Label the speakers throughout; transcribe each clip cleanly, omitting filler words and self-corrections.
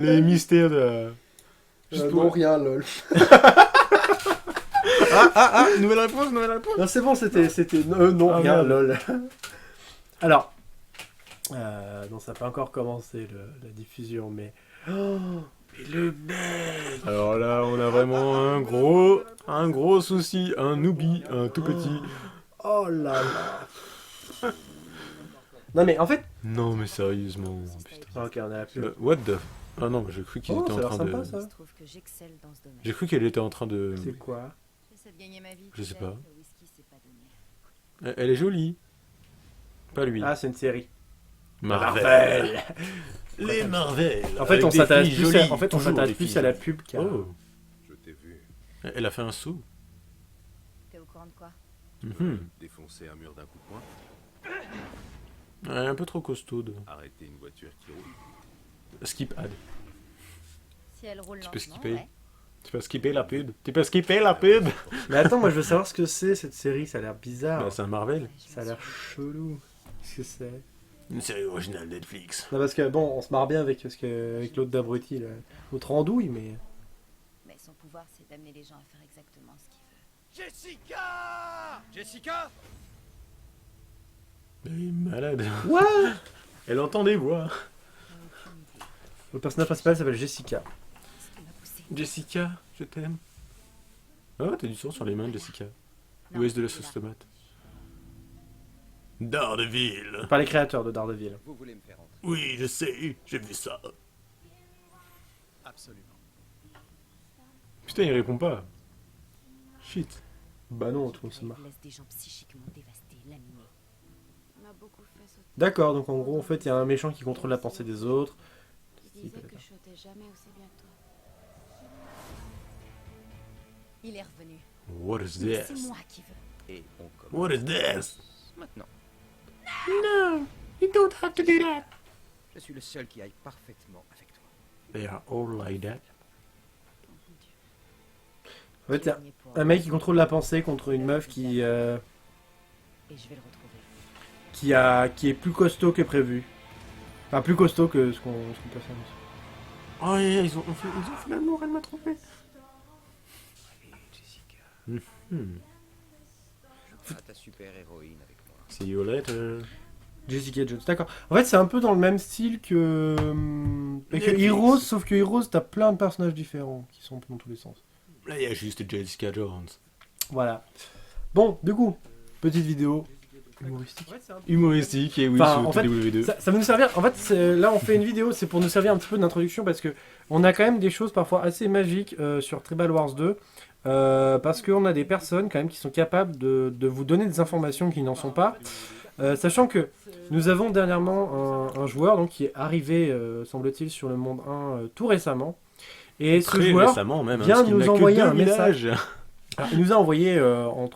Speaker 1: Les mystères de... Juste pour...
Speaker 2: Non, rien, lol.
Speaker 1: Nouvelle réponse, nouvelle réponse.
Speaker 2: Non, c'est bon, c'était... non,
Speaker 1: Ah,
Speaker 2: rien,
Speaker 1: merde.
Speaker 2: lol. Alors... non, ça n'a pas encore commencé, la diffusion, mais... Oh, mais le mec.
Speaker 1: Alors là, on a vraiment un gros souci, un oubli, un tout petit.
Speaker 2: Oh là là. Non, mais en fait...
Speaker 1: Non mais sérieusement, putain.
Speaker 2: Ok, on a la pub.
Speaker 1: What the... Ah non, j'ai cru qu'ils
Speaker 2: Oh,
Speaker 1: étaient
Speaker 2: ça a
Speaker 1: en
Speaker 2: l'air
Speaker 1: train
Speaker 2: sympa,
Speaker 1: de...
Speaker 2: ça.
Speaker 3: Il se trouve que j'excelle dans ce domaine.
Speaker 1: J'ai cru qu'elle était en train de...
Speaker 2: C'est quoi?
Speaker 3: J'essaie de gagner ma vie.
Speaker 1: Je sais
Speaker 3: tu
Speaker 1: pas.
Speaker 3: Le whisky, c'est pas donné.
Speaker 1: Elle est jolie. Pas lui.
Speaker 2: Ah, c'est une série.
Speaker 1: Marvel. Les Marvel.
Speaker 2: En fait,
Speaker 1: Avec
Speaker 2: on
Speaker 1: des
Speaker 2: s'intéresse
Speaker 1: filles
Speaker 2: plus,
Speaker 1: jolies,
Speaker 2: on
Speaker 1: toujours
Speaker 2: s'intéresse
Speaker 1: des
Speaker 2: plus
Speaker 1: filles
Speaker 2: à la
Speaker 1: jolies.
Speaker 2: pub qu'à...
Speaker 1: Oh,
Speaker 4: Je t'ai vu
Speaker 1: elle a fait un saut.
Speaker 3: T'es au courant de quoi?
Speaker 4: défoncer un mur d'un coup de poing,
Speaker 1: Elle est un peu trop costaude.
Speaker 4: arrêter une voiture qui roule.
Speaker 1: Skip ad.
Speaker 3: Si elle roule
Speaker 1: Tu peux
Speaker 3: lentement,
Speaker 1: skipper.
Speaker 3: ouais.
Speaker 1: Tu peux skipper la pub. Tu peux skipper la pub.
Speaker 2: Mais attends, moi je veux savoir ce que c'est cette série, ça a l'air bizarre.
Speaker 1: Bah, c'est un Marvel.
Speaker 2: Ça a l'air chelou. Qu'est-ce que c'est?
Speaker 1: Une série originale Netflix.
Speaker 2: Non, parce que bon, on se marre bien avec, avec l'autre d'abruti, là. L'autre andouille, mais...
Speaker 3: Mais son pouvoir, c'est d'amener les gens à faire exactement ce qu'il veut.
Speaker 4: Jessica Jessica
Speaker 1: Elle est malade.
Speaker 2: What?
Speaker 1: Elle entend des voix.
Speaker 2: Le personnage principal s'appelle Jessica.
Speaker 3: Ce qui m'a poussé.
Speaker 1: Jessica, je t'aime. Ah, t'as du sang sur les mains, Jessica.
Speaker 3: Non,
Speaker 1: Où est-ce de la
Speaker 3: c'est
Speaker 1: sauce
Speaker 3: là.
Speaker 1: tomate? Daredevil.
Speaker 2: Par les créateurs de Daredevil.
Speaker 4: Vous voulez me faire entrer?
Speaker 1: Oui, je sais, j'ai vu ça.
Speaker 4: Absolument.
Speaker 1: Putain, il répond pas. Shit.
Speaker 2: Bah non, tout le monde se marre.
Speaker 3: Elle laisse des gens psychiquement dévastés, laminés. On m'a beaucoup fait sauter.
Speaker 2: D'accord, donc en gros, en fait, il y a un méchant qui contrôle la pensée des autres.
Speaker 3: Il disait que je sautais jamais aussi bien que toi. Il est revenu.
Speaker 1: What is
Speaker 3: Mais c'est
Speaker 1: this?
Speaker 3: moi qui veux.
Speaker 4: Et on commence
Speaker 1: What is this?
Speaker 4: maintenant.
Speaker 1: No, you don't have to do that.
Speaker 4: Je suis le seul qui aille parfaitement avec toi.
Speaker 1: They are all like that.
Speaker 2: En fait, il y a
Speaker 3: Gagné pour
Speaker 2: un mec qui contrôle la pensée contre une meuf qui,
Speaker 3: Et je vais le retrouver.
Speaker 2: qui est plus costaud que prévu. Enfin, plus costaud que ce qu'on peut faire.
Speaker 1: Oh, yeah, ils ont fait l'amour, elle m'a trompé.
Speaker 4: Allez, Jessica. Je ferai ta super héroïne avec moi.
Speaker 1: See you later.
Speaker 2: Jessica Jones, d'accord. En fait, c'est un peu dans le même style que
Speaker 1: Netflix.
Speaker 2: Heroes, sauf que Heroes, t'as plein de personnages différents qui sont dans tous les sens.
Speaker 1: Là, il y a juste Jessica Jones.
Speaker 2: Voilà. Bon, du coup, petite vidéo humoristique.
Speaker 1: Humoristique et oui,
Speaker 2: Enfin,
Speaker 1: sur
Speaker 2: en fait,
Speaker 1: TW2.
Speaker 2: Ça va nous servir. En fait, là, on fait une vidéo, c'est pour nous servir un petit peu d'introduction parce que on a quand même des choses parfois assez magiques sur Tribal Wars 2. Parce qu'on a des personnes quand même qui sont capables de vous donner des informations qui n'en sont pas. Sachant que nous avons dernièrement un joueur donc, qui est arrivé, semble-t-il, sur le monde 1 tout récemment. Et ce
Speaker 1: Très
Speaker 2: joueur
Speaker 1: récemment même,
Speaker 2: vient
Speaker 1: parce qu'il
Speaker 2: nous
Speaker 1: n'a que
Speaker 2: envoyer
Speaker 1: 2
Speaker 2: un
Speaker 1: villages.
Speaker 2: alors, il nous a envoyé on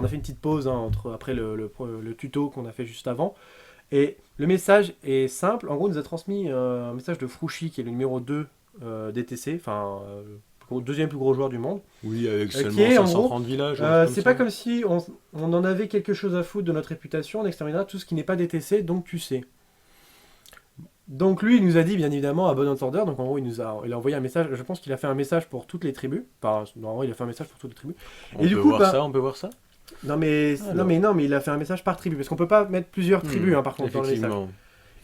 Speaker 2: a fait une petite pause hein, après le tuto qu'on a fait juste avant. Et le message est simple. En gros, il nous a transmis un message de Frouchy, qui est le numéro 2 DTC, enfin, le deuxième plus gros joueur du monde.
Speaker 1: Oui, avec
Speaker 2: Qui
Speaker 1: seulement
Speaker 2: est, en
Speaker 1: 530 villages. un truc
Speaker 2: C'est
Speaker 1: ça.
Speaker 2: pas comme si on en avait quelque chose à foutre de notre réputation. On exterminera tout ce qui n'est pas DTC, donc tu sais. Donc lui, il nous a dit bien évidemment à bon entendeur. Donc en gros, il a envoyé un message. Je pense qu'il a fait un message pour toutes les tribus. Enfin, normalement, il a fait un message pour toutes les tribus.
Speaker 1: On
Speaker 2: Et du
Speaker 1: peut
Speaker 2: coup,
Speaker 1: voir
Speaker 2: bah-
Speaker 1: ça, on peut voir ça.
Speaker 2: Non mais
Speaker 1: Alors.
Speaker 2: non mais il a fait un message par tribu parce qu'on peut pas mettre plusieurs tribus hein, par contre dans le message.
Speaker 1: Effectivement.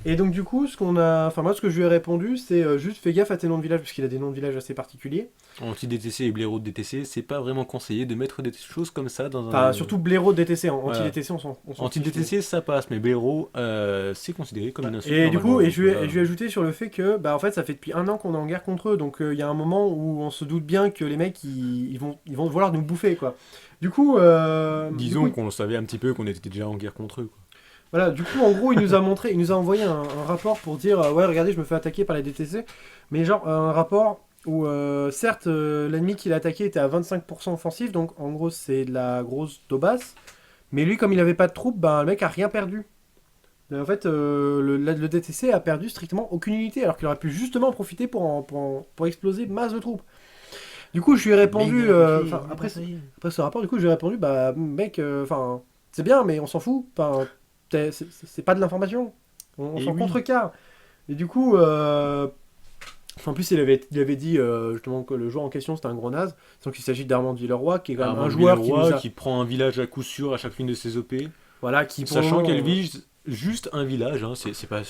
Speaker 2: Et donc du coup, moi ce que je lui ai répondu, c'est juste fais gaffe à tes noms de village parce qu'il a des noms de village assez particuliers.
Speaker 1: Anti-DTC et blaireau de DTC, c'est pas vraiment conseillé de mettre des choses comme ça dans un.
Speaker 2: Enfin surtout blaireau DTC,
Speaker 1: Voilà.
Speaker 2: anti-DTC on s'en fiche.
Speaker 1: Anti-DTC ça passe, mais blaireau c'est considéré comme une insulte.
Speaker 2: Et du coup,
Speaker 1: normalement,
Speaker 2: je lui
Speaker 1: donc,
Speaker 2: ai ajouté sur le fait que, bah en fait, ça fait depuis 1 an qu'on est en guerre contre eux, donc il y a un moment où on se doute bien que les mecs, ils vont vouloir nous bouffer, quoi. Du coup,
Speaker 1: disons
Speaker 2: du coup,
Speaker 1: qu'on savait un petit peu qu'on était déjà en guerre contre eux. Quoi.
Speaker 2: voilà, du coup, en gros, il nous a envoyé un rapport pour dire, ouais, regardez, je me fais attaquer par les DTC, mais genre un rapport où, certes, l'ennemi qui l'a attaqué était à 25% offensif, donc en gros, c'est de la grosse daubasse, mais lui, comme il avait pas de troupes, ben le mec a rien perdu. En fait, le DTC a perdu strictement aucune unité, alors qu'il aurait pu justement en profiter pour exploser masse de troupes. Du coup, je lui ai répondu, après ce rapport, du coup, je lui ai répondu, bah mec, c'est bien, mais on s'en fout. Enfin, c'est pas de l'information. On
Speaker 1: Et
Speaker 2: s'en
Speaker 1: oui.
Speaker 2: contrecarre. Et du coup, En plus, il avait dit justement que le joueur en question c'était un gros naze, sans qu'il s'agit d'Armand Villeroy, qui est quand même un joueur
Speaker 1: qui prend un village à coup sûr à chacune de ses OP,
Speaker 2: voilà, qui pour
Speaker 1: sachant
Speaker 2: le moment,
Speaker 1: qu'elle vise juste un village, hein, c'est pas...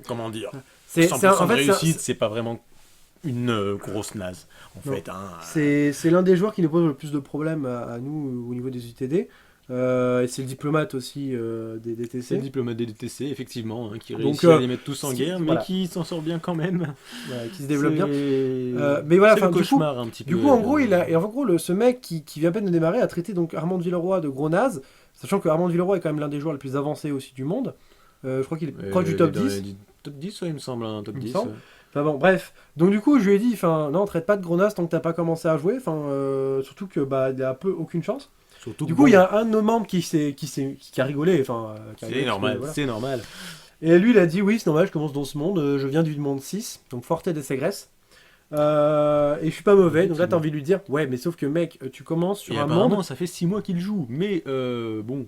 Speaker 1: Comment dire,
Speaker 2: c'est
Speaker 1: 100%
Speaker 2: en
Speaker 1: de
Speaker 2: fait,
Speaker 1: réussite, c'est pas vraiment une grosse naze, en
Speaker 2: Non.
Speaker 1: fait. Hein.
Speaker 2: c'est l'un des joueurs qui nous pose le plus de problèmes à nous au niveau des UTD. Et c'est le diplomate aussi des DTC.
Speaker 1: C'est le diplomate des DTC, effectivement, hein, qui
Speaker 2: Donc,
Speaker 1: réussit à les mettre tous en
Speaker 2: qui-
Speaker 1: guerre, mais
Speaker 2: voilà.
Speaker 1: qui s'en sort bien quand même.
Speaker 2: Voilà, qui se développe bien.
Speaker 1: Mais
Speaker 2: Mais voilà,
Speaker 1: c'est
Speaker 2: enfin,
Speaker 1: le cauchemar un petit peu.
Speaker 2: Du coup, en gros, ce mec qui vient à peine de démarrer a traité donc Armand Villeroy de gros naze, sachant que Armand Villeroy est quand même l'un des joueurs les plus avancés aussi du monde. Je crois qu'il est proche du top 10.
Speaker 1: Top 10, ouais, il me semble, un top
Speaker 2: Il me
Speaker 1: 10.
Speaker 2: semble. Enfin bon, bref. Donc du coup, je lui ai dit, enfin, non, traite pas de gros naze tant que t'as pas commencé à jouer. Enfin, surtout que bah, il a peu aucune chance.
Speaker 1: Surtout
Speaker 2: Du
Speaker 1: que
Speaker 2: coup,
Speaker 1: bon,
Speaker 2: il y a un de nos membres qui a rigolé. Enfin, qui a rigolé,
Speaker 1: c'est normal,
Speaker 2: voilà.
Speaker 1: c'est normal.
Speaker 2: Et lui, il a dit, oui, c'est normal, je commence dans ce monde. Je viens du monde 6, donc Forte de Segres. Et je suis pas mauvais. Donc là, t'as envie de lui dire, ouais, mais sauf que mec, tu commences sur
Speaker 1: Et
Speaker 2: un
Speaker 1: apparemment,
Speaker 2: monde.
Speaker 1: ça fait 6 mois qu'il joue, mais bon,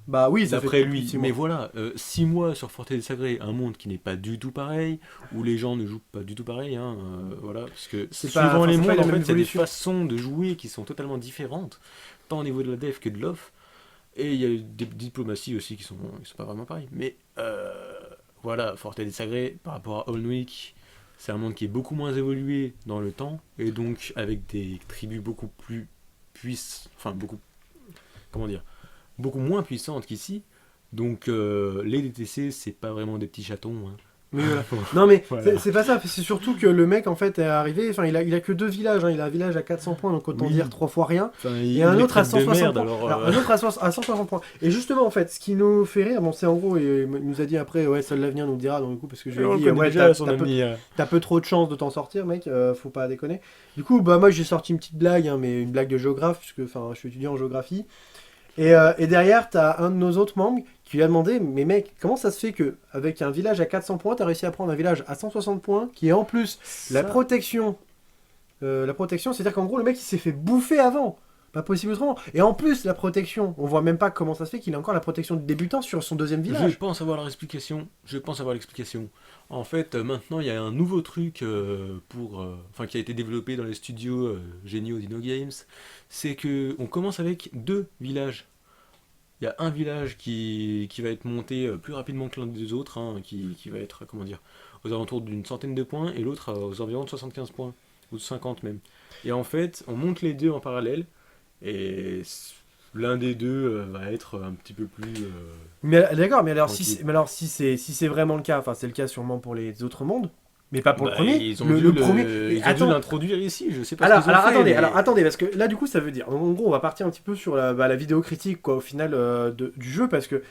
Speaker 2: Bah oui, ça
Speaker 1: d'après
Speaker 2: fait
Speaker 1: lui.
Speaker 2: 6 mois.
Speaker 1: Mais voilà, 6 mois sur Forte del Sagré, un monde qui n'est pas du tout pareil, où les gens ne jouent pas du tout pareil, hein, voilà, parce que
Speaker 2: C'est pas-
Speaker 1: suivant
Speaker 2: enfin,
Speaker 1: les
Speaker 2: c'est pas
Speaker 1: mondes,
Speaker 2: la
Speaker 1: en
Speaker 2: même
Speaker 1: fait, il y a des
Speaker 2: évolution.
Speaker 1: façons de jouer qui sont totalement différentes, tant au niveau de la dev que de l'off, et il y a des diplomaties aussi qui sont pas vraiment pareilles. Mais voilà, Forte del Sagré, par rapport à Holnwick, c'est un monde qui est beaucoup moins évolué dans le temps, et donc avec des tribus beaucoup plus beaucoup moins puissantes qu'ici. Donc les DTC, c'est pas vraiment des petits chatons. Hein.
Speaker 2: Mais voilà. Non mais
Speaker 1: Voilà.
Speaker 2: c'est pas ça, c'est surtout que le mec en fait est arrivé, enfin il a que 2 villages, hein. Il a un village à 400 points, donc autant
Speaker 1: Oui.
Speaker 2: dire 3 fois rien,
Speaker 1: Enfin,
Speaker 2: et un autre à 160
Speaker 1: merde,
Speaker 2: points.
Speaker 1: alors,
Speaker 2: Alors, un autre à 160 points. Et justement en fait, ce qui nous fait rire, bon c'est en gros, il nous a dit après, ouais seul l'avenir nous le dira, donc du coup parce que je lui ai dit, ouais t'as peu trop de chance de t'en sortir mec, faut pas déconner. Du coup bah moi j'ai sorti une petite blague, hein, mais une blague de géographe, puisque enfin je suis étudiant en géographie. Et derrière, t'as un de nos autres membres qui lui a demandé, mais mec, comment ça se fait que avec un village à 400 points, t'as réussi à prendre un village à 160 points, qui est en plus la protection. La protection, c'est-à-dire qu'en gros, le mec, il s'est fait bouffer avant. Pas possible autrement. Et en plus, la protection, on voit même pas comment ça se fait qu'il a encore la protection de débutant sur son deuxième
Speaker 1: Je
Speaker 2: village.
Speaker 1: pense avoir l'explication. En fait, maintenant, il y a un nouveau truc qui a été développé dans les studios géniaux d'Inno Games. C'est que on commence avec 2 villages. Il y a un village qui va être monté plus rapidement que l'un des autres, hein, qui va être, comment dire, aux alentours d'une centaine de points, et l'autre aux environs de 75 points, ou de 50 même. Et en fait, on monte les deux en parallèle, et l'un des deux va être un petit peu plus...
Speaker 2: Mais d'accord, mais alors
Speaker 1: Tranquille.
Speaker 2: si c'est vraiment le cas, enfin c'est le cas sûrement pour les autres mondes, mais pas pour le
Speaker 1: Bah,
Speaker 2: premier.
Speaker 1: ils ont
Speaker 2: le
Speaker 1: dû
Speaker 2: premier.
Speaker 1: ils ont dû l'introduire ici, je sais pas
Speaker 2: Alors,
Speaker 1: ce qu'ils ont fait,
Speaker 2: alors
Speaker 1: mais-
Speaker 2: attendez, parce que là du coup ça veut dire, en gros on va partir un petit peu sur la vidéo critique quoi au final du jeu, parce que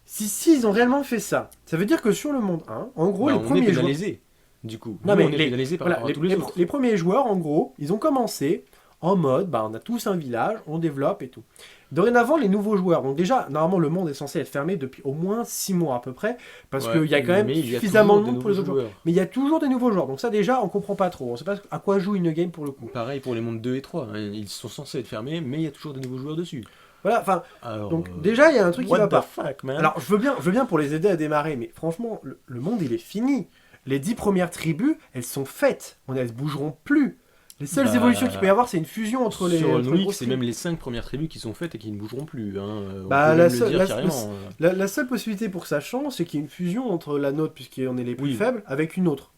Speaker 2: si ils ont réellement fait ça, ça veut dire que sur le monde 1, en gros
Speaker 1: Bah,
Speaker 2: les
Speaker 1: on est
Speaker 2: premiers joueurs,
Speaker 1: pénalisé, du coup.
Speaker 2: non
Speaker 1: Nous,
Speaker 2: mais
Speaker 1: on est pénalisé par
Speaker 2: voilà,
Speaker 1: rapport à tous les autres.
Speaker 2: les premiers joueurs en gros, ils ont commencé en mode, bah on a tous un village, on développe et tout. Dorénavant les nouveaux joueurs, donc déjà normalement le monde est censé être fermé depuis au moins 6 mois à peu près, parce
Speaker 1: Ouais,
Speaker 2: qu'il y a quand même
Speaker 1: mais il y a
Speaker 2: suffisamment de
Speaker 1: toujours
Speaker 2: monde
Speaker 1: des
Speaker 2: pour les autres
Speaker 1: nouveaux
Speaker 2: joueurs. Mais il y a toujours des nouveaux joueurs, donc ça déjà on comprend pas trop, on sait pas à quoi joue une game pour le coup.
Speaker 1: Pareil pour les mondes 2 et 3, hein, ils sont censés être fermés, mais il y a toujours des nouveaux joueurs dessus.
Speaker 2: Voilà, enfin,
Speaker 1: Alors,
Speaker 2: donc déjà il y a un truc qui
Speaker 1: what
Speaker 2: va
Speaker 1: the
Speaker 2: pas.
Speaker 1: fuck, man.
Speaker 2: Alors, je veux bien pour les aider à démarrer, mais franchement, le monde, il est fini. Les 10 premières tribus, elles sont faites. Elles ne bougeront plus. Les seules
Speaker 1: Bah,
Speaker 2: évolutions qu'il peut y avoir, c'est une fusion entre les...
Speaker 1: sur
Speaker 2: entre les
Speaker 1: Holnwick,
Speaker 2: grosses
Speaker 1: c'est
Speaker 2: tribus.
Speaker 1: même les 5 premières tribus qui sont faites et qui ne bougeront plus. Hein. On
Speaker 2: Bah,
Speaker 1: peut
Speaker 2: la
Speaker 1: même le
Speaker 2: seule-
Speaker 1: dire
Speaker 2: la-
Speaker 1: carrément.
Speaker 2: La seule possibilité pour que ça change, c'est qu'il y ait une fusion entre la nôtre, puisqu'on est les plus
Speaker 1: Oui.
Speaker 2: faibles, avec une autre.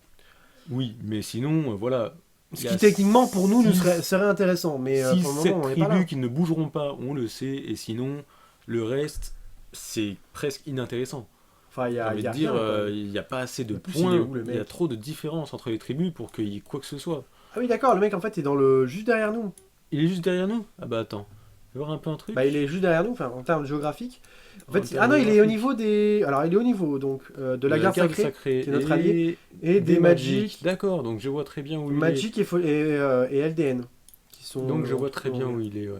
Speaker 1: Oui, mais sinon, voilà.
Speaker 2: Ce
Speaker 1: il y
Speaker 2: qui
Speaker 1: a
Speaker 2: techniquement, pour nous,
Speaker 1: six-
Speaker 2: serait intéressant. Mais
Speaker 1: six,
Speaker 2: pour le
Speaker 1: 7
Speaker 2: moment, on n'est pas là.
Speaker 1: tribus qui ne bougeront pas, on le sait, et sinon, le reste, c'est presque inintéressant.
Speaker 2: Enfin, il y
Speaker 1: J'ai
Speaker 2: a,
Speaker 1: envie
Speaker 2: il y a
Speaker 1: de dire,
Speaker 2: rien, quoi.
Speaker 1: il n'y a pas assez de
Speaker 2: En plus, il est
Speaker 1: points,
Speaker 2: où, le
Speaker 1: il y a
Speaker 2: mec
Speaker 1: trop de différences entre les tribus pour qu'il y ait quoi que ce soit.
Speaker 2: Ah oui, d'accord, le mec, en fait, est dans le... juste derrière nous.
Speaker 1: Il est juste derrière nous. Ah bah attends, je vais voir un peu un truc.
Speaker 2: Bah, il est juste derrière nous, enfin, en termes géographiques. En fait,
Speaker 1: En termes
Speaker 2: ah non, il est au
Speaker 1: géographiques.
Speaker 2: niveau des... Alors, il est au niveau, donc, de la garde sacrée, qui est notre allié, et des Magic.
Speaker 1: D'accord, donc je vois très bien où
Speaker 2: Magic et LDN. Qui
Speaker 1: il
Speaker 2: sont,
Speaker 1: est. Donc je vois
Speaker 2: qui
Speaker 1: très
Speaker 2: sont-
Speaker 1: bien où il est, ouais.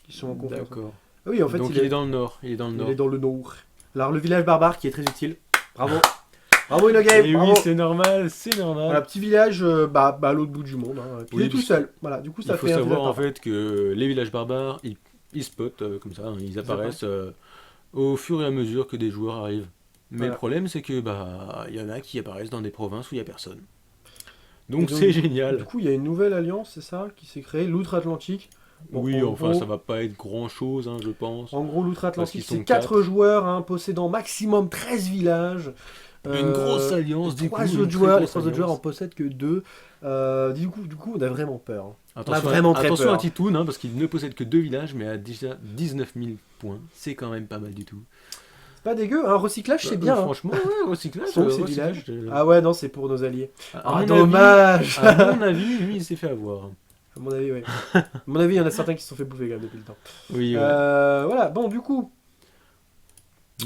Speaker 2: Qui sont en confiance.
Speaker 1: D'accord.
Speaker 2: Ah oui, en fait,
Speaker 1: Donc il est dans le nord. Il est dans le
Speaker 2: il
Speaker 1: nord.
Speaker 2: est dans le nord. Alors, le village barbare qui est très utile. Bravo. Bravo, InnoGame.
Speaker 1: Et
Speaker 2: Bravo.
Speaker 1: oui, c'est normal, c'est normal.
Speaker 2: Voilà, petit village à l'autre bout du monde. Hein. Puis
Speaker 1: Oui,
Speaker 2: il est tout
Speaker 1: parce
Speaker 2: seul. Voilà, du coup, ça
Speaker 1: Il faut
Speaker 2: fait un
Speaker 1: savoir
Speaker 2: village
Speaker 1: en fait que les villages barbares, ils spotent comme ça, hein, ils apparaissent au fur et à mesure que des joueurs arrivent. Mais
Speaker 2: Voilà.
Speaker 1: le problème c'est que bah il y en a qui apparaissent dans des provinces où il y a personne. Donc
Speaker 2: Et
Speaker 1: c'est
Speaker 2: Du
Speaker 1: génial.
Speaker 2: coup, il y a une nouvelle alliance, c'est ça, qui s'est créée, l'Outre-Atlantique. Bon,
Speaker 1: Oui,
Speaker 2: en
Speaker 1: enfin,
Speaker 2: gros,
Speaker 1: ça va pas être grand-chose, hein, je pense.
Speaker 2: En gros,
Speaker 1: Parce qu'ils
Speaker 2: l'Outre-Atlantique,
Speaker 1: sont
Speaker 2: c'est 4
Speaker 1: quatre.
Speaker 2: joueurs hein, possédant maximum 13 villages.
Speaker 1: Une grosse
Speaker 2: Les
Speaker 1: alliance, du coup,
Speaker 2: 3
Speaker 1: une
Speaker 2: autres
Speaker 1: très
Speaker 2: joueurs, les
Speaker 1: grosse
Speaker 2: 3 autres joueurs en
Speaker 1: alliance.
Speaker 2: possèdent que 2. Du coup, on a vraiment peur. Hein. On a
Speaker 1: Attention,
Speaker 2: vraiment très
Speaker 1: attention
Speaker 2: peur.
Speaker 1: à Titoun, hein, parce qu'il ne possède que 2 villages, mais a déjà 19 000 points. C'est quand même pas mal du tout.
Speaker 2: C'est pas dégueu, un recyclage c'est bien. Hein.
Speaker 1: Franchement, ouais, recyclage.
Speaker 2: Sauf ces
Speaker 1: recyclage,
Speaker 2: villages. Ah ouais, non, c'est pour nos alliés.
Speaker 1: à
Speaker 2: Ah,
Speaker 1: mon
Speaker 2: dommage.
Speaker 1: avis, à mon avis, lui, il s'est fait avoir.
Speaker 2: À mon avis, ouais. À mon avis, il y en a certains qui se sont fait bouffer quand même depuis le temps.
Speaker 1: Oui, ouais.
Speaker 2: Voilà, bon, du coup,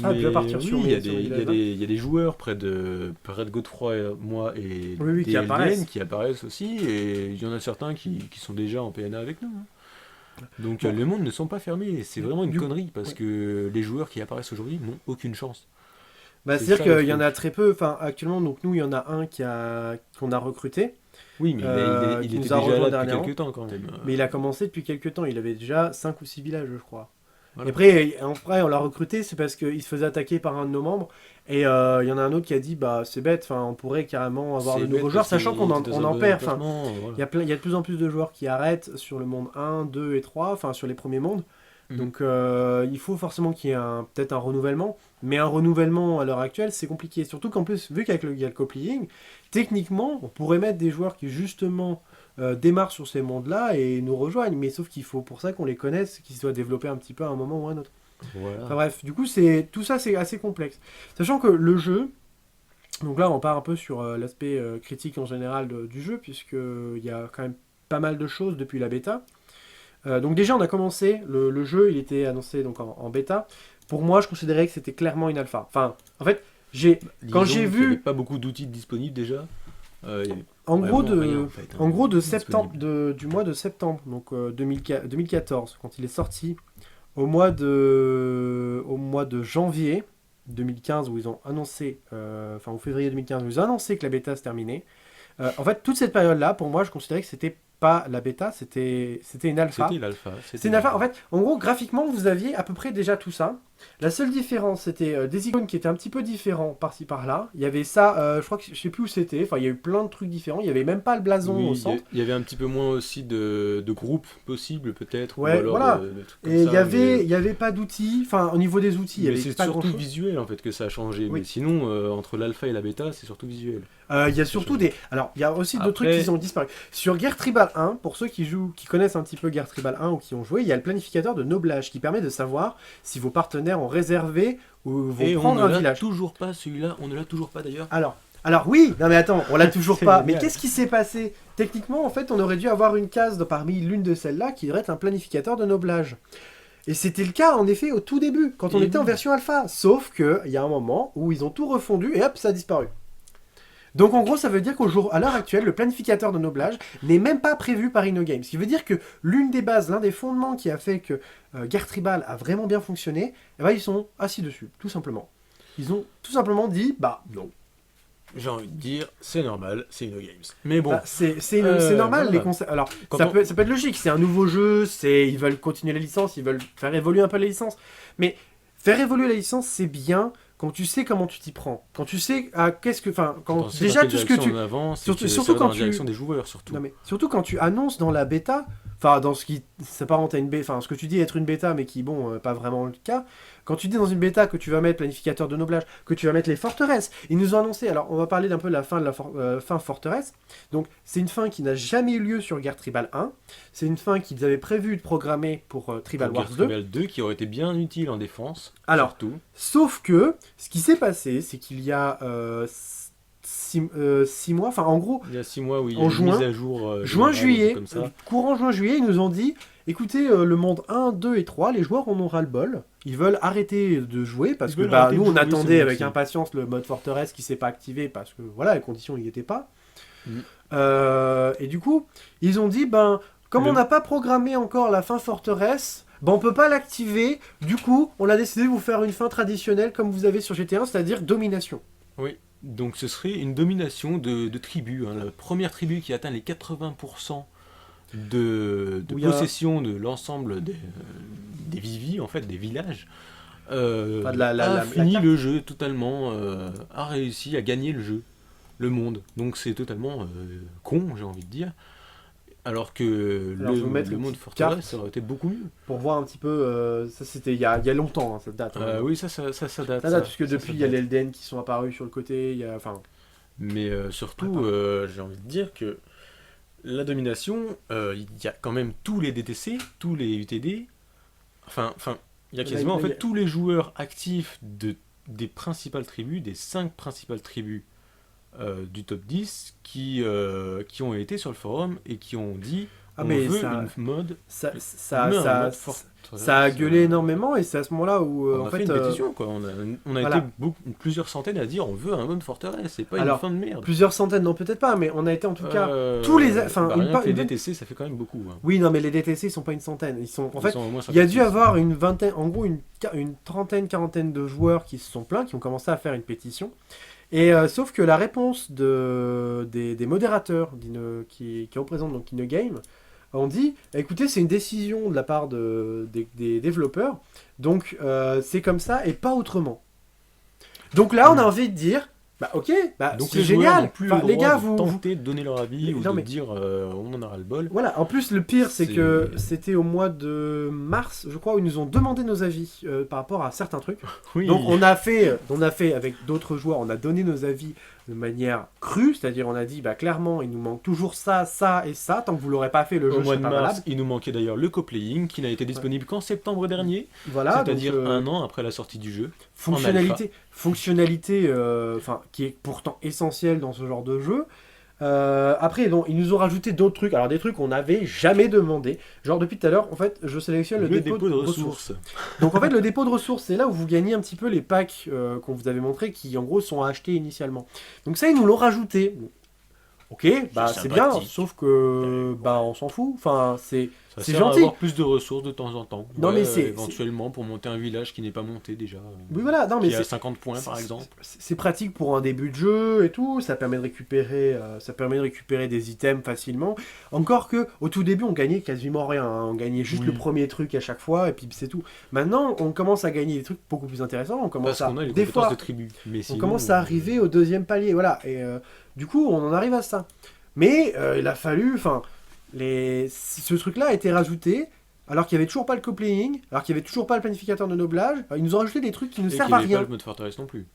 Speaker 2: Ah, tu vas partir sur
Speaker 1: oui, il y a
Speaker 2: mes- sur
Speaker 1: des,
Speaker 2: mes
Speaker 1: il y a
Speaker 2: villages,
Speaker 1: des, il y a des joueurs près de Godefroy et moi et
Speaker 2: Oui, oui, qui
Speaker 1: des
Speaker 2: apparaissent.
Speaker 1: LDN qui apparaissent aussi, et il y en a certains qui sont déjà en PNA avec nous, hein. Donc
Speaker 2: Bon.
Speaker 1: les mondes ne sont pas fermés, et c'est vraiment une
Speaker 2: Du-
Speaker 1: connerie, parce
Speaker 2: ouais.
Speaker 1: que les joueurs qui apparaissent aujourd'hui n'ont aucune chance.
Speaker 2: bah,
Speaker 1: C'est
Speaker 2: c'est-à-dire
Speaker 1: ça, le
Speaker 2: qu'il y en
Speaker 1: truc.
Speaker 2: a très peu. Enfin, actuellement, donc nous, il y en a un qu'on a recruté.
Speaker 1: Oui, mais il
Speaker 2: qui nous
Speaker 1: était
Speaker 2: a
Speaker 1: déjà
Speaker 2: rejoint
Speaker 1: là depuis
Speaker 2: dernièrement.
Speaker 1: quelques temps quand même.
Speaker 2: Mais il a commencé depuis quelques temps. Il avait déjà 5 ou 6 villages, je crois.
Speaker 1: Voilà.
Speaker 2: Et après, on l'a recruté, c'est parce qu'il se faisait attaquer par un de nos membres. Et il y en a un autre qui a dit, bah c'est bête, on pourrait carrément avoir
Speaker 1: C'est
Speaker 2: de nouveaux
Speaker 1: bête
Speaker 2: joueurs,
Speaker 1: parce
Speaker 2: sachant
Speaker 1: qu'il
Speaker 2: qu'on
Speaker 1: était dans
Speaker 2: on
Speaker 1: un
Speaker 2: en
Speaker 1: bon
Speaker 2: perd.
Speaker 1: emplacement, voilà.
Speaker 2: Il y a de plus en plus de joueurs qui arrêtent sur le monde 1, 2 et 3, enfin sur les premiers mondes.
Speaker 1: Mhm.
Speaker 2: Donc il faut forcément qu'il y ait peut-être un renouvellement. Mais un renouvellement à l'heure actuelle, c'est compliqué. Surtout qu'en plus, vu qu'avec il y a le copying, techniquement, on pourrait mettre des joueurs qui justement démarrent sur ces mondes-là et nous rejoignent. Mais sauf qu'il faut pour ça qu'on les connaisse, qu'ils soient développés un petit peu à un moment ou à un autre.
Speaker 1: Voilà.
Speaker 2: Enfin bref, du coup, tout ça c'est assez complexe. Sachant que le jeu, donc là on part un peu sur l'aspect critique en général du jeu, puisqu'il y a quand même pas mal de choses depuis la bêta. Donc déjà on a commencé, le jeu il était annoncé donc en bêta. Pour moi je considérais que c'était clairement une alpha. Enfin, en fait, quand j'ai
Speaker 1: Disons qu'il y
Speaker 2: vu-
Speaker 1: avait pas beaucoup d'outils disponibles déjà. Il y avait
Speaker 2: en gros
Speaker 1: vraiment
Speaker 2: de,
Speaker 1: rien, en fait, hein,
Speaker 2: en gros de
Speaker 1: disponible.
Speaker 2: septembre, du mois de septembre, donc 2014, quand il est sorti, au mois de janvier 2015 où ils ont annoncé, enfin au février 2015 où ils ont annoncé que la bêta se terminait. En fait, toute cette période-là, pour moi, je considérais que c'était pas la bêta, c'était une alpha.
Speaker 1: C'était l'alpha.
Speaker 2: C'est une alpha. En fait, en gros, graphiquement, vous aviez à peu près déjà tout ça. La seule différence, c'était des icônes qui étaient un petit peu différents par-ci par-là. Il y avait ça, je crois que je sais plus où c'était. Enfin, il y a eu plein de trucs différents. Il y avait même pas le blason
Speaker 1: Oui,
Speaker 2: au centre.
Speaker 1: il y avait un petit peu moins aussi de groupes possibles peut-être.
Speaker 2: Ouais,
Speaker 1: ou alors
Speaker 2: voilà.
Speaker 1: de trucs comme
Speaker 2: Et
Speaker 1: ça,
Speaker 2: il y avait pas d'outils. Enfin, au niveau des outils, il y
Speaker 1: mais
Speaker 2: avait
Speaker 1: c'est
Speaker 2: pas
Speaker 1: surtout
Speaker 2: grand-chose.
Speaker 1: visuel en fait que ça a changé.
Speaker 2: Oui.
Speaker 1: Mais sinon, entre l'alpha et la bêta, c'est surtout visuel.
Speaker 2: Il y a surtout des. Alors, il y a aussi d'autres
Speaker 1: Après-
Speaker 2: trucs qui ont disparu. Sur Guerre Tribal 1, pour ceux qui connaissent un petit peu Guerre Tribal 1 ou qui ont joué, il y a le planificateur de noblage qui permet de savoir si vos partenaires ont réservé ou vont
Speaker 1: Et on
Speaker 2: prendre
Speaker 1: ne
Speaker 2: un
Speaker 1: l'a
Speaker 2: village.
Speaker 1: toujours pas celui-là. On ne l'a toujours pas d'ailleurs.
Speaker 2: Alors oui, non mais attends, on l'a toujours
Speaker 1: C'est
Speaker 2: pas. Mais
Speaker 1: génial.
Speaker 2: qu'est-ce qui s'est passé? Techniquement, en fait, on aurait dû avoir une case parmi l'une de celles-là qui devrait être un planificateur de noblage. Et c'était le cas, en effet, au tout début, quand on
Speaker 1: Et
Speaker 2: était en
Speaker 1: oui.
Speaker 2: version alpha. Sauf qu'il y a un moment où ils ont tout refondu et hop, ça a disparu. Donc en gros, ça veut dire à l'heure actuelle, le planificateur de noblage n'est même pas prévu par InnoGames. Ce qui veut dire que l'une des bases, l'un des fondements qui a fait que Guerre Tribal a vraiment bien fonctionné, eh ben, ils sont assis dessus, tout simplement. Ils ont tout simplement dit, bah non.
Speaker 1: J'ai envie de dire, c'est normal, c'est InnoGames. Mais bon,
Speaker 2: Bah, c'est normal,
Speaker 1: voilà.
Speaker 2: les concepts. Alors,
Speaker 1: Quand
Speaker 2: ça
Speaker 1: on-
Speaker 2: peut être logique, c'est un nouveau jeu, ils veulent continuer la licence, ils veulent faire évoluer un peu la licence. Mais faire évoluer la licence, c'est bien quand tu sais comment tu t'y prends. Quand tu sais
Speaker 1: on sait
Speaker 2: déjà
Speaker 1: dans
Speaker 2: tout
Speaker 1: quelle
Speaker 2: ce que
Speaker 1: direction
Speaker 2: tu.
Speaker 1: on avance,
Speaker 2: surtout-
Speaker 1: et que ça
Speaker 2: surtout
Speaker 1: va
Speaker 2: quand
Speaker 1: dans la
Speaker 2: tu-
Speaker 1: direction des joueurs surtout.
Speaker 2: Non mais surtout quand tu annonces dans la bêta, enfin dans ce qui s'apparente à une bêta, enfin ce que tu dis être une bêta mais qui pas vraiment le cas, quand tu dis dans une bêta que tu vas mettre planificateur de noblage, que tu vas mettre les forteresses, ils nous ont annoncé, alors on va parler d'un peu de la fin de la fin forteresse, donc c'est une fin qui n'a jamais eu lieu sur Guerre Tribal 1, c'est une fin qu'ils avaient prévu de programmer pour Tribal
Speaker 1: Pour
Speaker 2: Wars
Speaker 1: Guerre
Speaker 2: 2,
Speaker 1: Tribal 2 qui aurait été bien utile en défense.
Speaker 2: Alors,
Speaker 1: surtout.
Speaker 2: sauf que ce qui s'est passé, c'est qu'il y a 6 mois, enfin en gros,
Speaker 1: Il y a 6 mois où il y a
Speaker 2: en
Speaker 1: une
Speaker 2: juin,
Speaker 1: mise à jour.
Speaker 2: juin-juillet,
Speaker 1: comme ça.
Speaker 2: courant juin-juillet, ils nous ont dit, écoutez, le monde 1, 2 et 3, les joueurs en ont ras-le-bol. Ils veulent arrêter de jouer parce
Speaker 1: Ils
Speaker 2: que
Speaker 1: veulent arrêter
Speaker 2: nous,
Speaker 1: de
Speaker 2: on
Speaker 1: jouer,
Speaker 2: attendait
Speaker 1: c'est
Speaker 2: avec
Speaker 1: bon,
Speaker 2: impatience le mode forteresse qui s'est pas activé parce que voilà, les conditions n'y étaient pas.
Speaker 1: Mm.
Speaker 2: Et du coup, ils ont dit, comme
Speaker 1: Le-
Speaker 2: on n'a pas programmé encore la fin forteresse, on peut pas l'activer. Du coup, on a décidé de vous faire une fin traditionnelle comme vous avez sur GTA 1, c'est-à-dire domination.
Speaker 1: Oui, donc ce serait une domination de tribus. Hein. La première tribu qui atteint les 80% de
Speaker 2: Où il y a-
Speaker 1: possession de l'ensemble des vivis, en fait, des villages,
Speaker 2: Enfin, de la
Speaker 1: a fini
Speaker 2: carte.
Speaker 1: le jeu totalement, a réussi à gagner le jeu. le monde. Donc c'est totalement con, j'ai envie de dire. Alors que
Speaker 2: Alors, je vais vous mettre
Speaker 1: le
Speaker 2: une
Speaker 1: monde
Speaker 2: petite
Speaker 1: Forteresse,
Speaker 2: carte.
Speaker 1: ça aurait été beaucoup mieux.
Speaker 2: Pour voir un petit peu, ça c'était il y a longtemps, hein, ça date. Hein.
Speaker 1: Oui, ça date.
Speaker 2: Ça date, puisque
Speaker 1: ça
Speaker 2: depuis il y a
Speaker 1: date.
Speaker 2: les LDN qui sont apparus sur le côté, enfin...
Speaker 1: Mais surtout, j'ai envie de dire que la domination, il y a quand même tous les DTC, tous les UTD, enfin, il y a quasiment en fait tous les joueurs actifs des principales tribus, des 5 principales tribus du top 10 qui ont été sur le forum et qui ont dit
Speaker 2: Ah
Speaker 1: on
Speaker 2: mais
Speaker 1: veut
Speaker 2: ça,
Speaker 1: une mode,
Speaker 2: ça,
Speaker 1: on
Speaker 2: ça,
Speaker 1: veut un
Speaker 2: ça,
Speaker 1: mode
Speaker 2: ça,
Speaker 1: Forteresse,
Speaker 2: ça a gueulé énormément, et c'est à ce moment-là où,
Speaker 1: on
Speaker 2: en
Speaker 1: a fait
Speaker 2: fait...
Speaker 1: une pétition, quoi. On a
Speaker 2: voilà.
Speaker 1: été plusieurs centaines à dire on veut un mode Forteresse, c'est pas
Speaker 2: Alors,
Speaker 1: une fin de merde.
Speaker 2: Plusieurs centaines, non peut-être pas, mais on a été en tout cas... tous les... Enfin,
Speaker 1: bah,
Speaker 2: une
Speaker 1: rien
Speaker 2: pa-
Speaker 1: que les
Speaker 2: une bonne-
Speaker 1: DTC, ça fait quand même beaucoup. Hein.
Speaker 2: Oui, non mais les DTC ils sont pas une centaine, ils sont... En
Speaker 1: Ils
Speaker 2: fait,
Speaker 1: sont au moins
Speaker 2: il y a dû
Speaker 1: 56.
Speaker 2: avoir une vingtaine, en gros une trentaine, quarantaine de joueurs qui se sont plaints, qui ont commencé à faire une pétition. Et sauf que la réponse des modérateurs qui représentent donc InnoGame ont dit écoutez, c'est une décision de la part des développeurs, donc c'est comme ça et pas autrement. Donc là, on a envie de dire bah ok, bah
Speaker 1: Donc
Speaker 2: c'est
Speaker 1: les joueurs n'ont
Speaker 2: génial.
Speaker 1: plus
Speaker 2: Enfin,
Speaker 1: le
Speaker 2: les
Speaker 1: droit
Speaker 2: gars,
Speaker 1: de
Speaker 2: vous
Speaker 1: tenter de donner leur avis ou
Speaker 2: non,
Speaker 1: de
Speaker 2: mais-
Speaker 1: dire on en aura le bol.
Speaker 2: Voilà, en plus le pire c'est
Speaker 1: C'est-
Speaker 2: que c'était au mois de mars, je crois, où ils nous ont demandé nos avis par rapport à certains trucs.
Speaker 1: Oui.
Speaker 2: Donc on a fait avec d'autres joueurs, on a donné nos avis de manière crue, c'est-à-dire on a dit bah clairement il nous manque toujours ça, ça et ça, tant que vous l'aurez pas fait le
Speaker 1: Au
Speaker 2: jeu
Speaker 1: mois
Speaker 2: serait
Speaker 1: de
Speaker 2: pas
Speaker 1: mars,
Speaker 2: valable.
Speaker 1: il nous manquait d'ailleurs le co-playing qui n'a été disponible qu'en septembre dernier,
Speaker 2: Voilà,
Speaker 1: c'est-à-dire
Speaker 2: donc,
Speaker 1: un an après la sortie du jeu.
Speaker 2: fonctionnalité enfin qui est pourtant essentielle dans ce genre de jeu. Après, donc, ils nous ont rajouté d'autres trucs, alors des trucs qu'on n'avait jamais demandé. Genre depuis tout à l'heure, en fait, je sélectionne le dépôt de ressources. Donc en fait, le dépôt de ressources, c'est là où vous gagnez un petit peu les packs qu'on vous avait montré, qui en gros sont achetés initialement. Donc ça, ils nous l'ont rajouté. Ok, bah c'est bien,
Speaker 1: sympathique.
Speaker 2: sauf que bah on s'en fout. Enfin, c'est
Speaker 1: Ça sert
Speaker 2: gentil.
Speaker 1: à avoir plus de ressources de temps en temps.
Speaker 2: Non, mais c'est-
Speaker 1: éventuellement pour monter un village qui n'est pas monté déjà.
Speaker 2: oui voilà, non mais
Speaker 1: Qui a
Speaker 2: c'est
Speaker 1: 50 points par exemple.
Speaker 2: c'est pratique pour un début de jeu et tout. Ça permet de récupérer des items facilement. Encore que au tout début, on gagnait quasiment rien. Hein. On gagnait juste
Speaker 1: Oui.
Speaker 2: le premier truc à chaque fois et puis c'est tout. Maintenant, on commence à gagner des trucs beaucoup plus intéressants. On commence
Speaker 1: Parce
Speaker 2: à
Speaker 1: qu'on a les
Speaker 2: des
Speaker 1: compétences
Speaker 2: fois
Speaker 1: de tribu. Mais
Speaker 2: on
Speaker 1: sinon,
Speaker 2: commence à arriver au deuxième palier, voilà. Et du coup, on en arrive à ça. Mais il a fallu, enfin, ce truc-là a été rajouté, alors qu'il n'y avait toujours pas le co-playing, alors qu'il n'y avait toujours pas le planificateur de noblage. Ils nous ont rajouté des trucs qui ne
Speaker 1: et qu'il
Speaker 2: servent
Speaker 1: n'y
Speaker 2: à
Speaker 1: avait
Speaker 2: rien.
Speaker 1: pas le mode Forteresse non plus.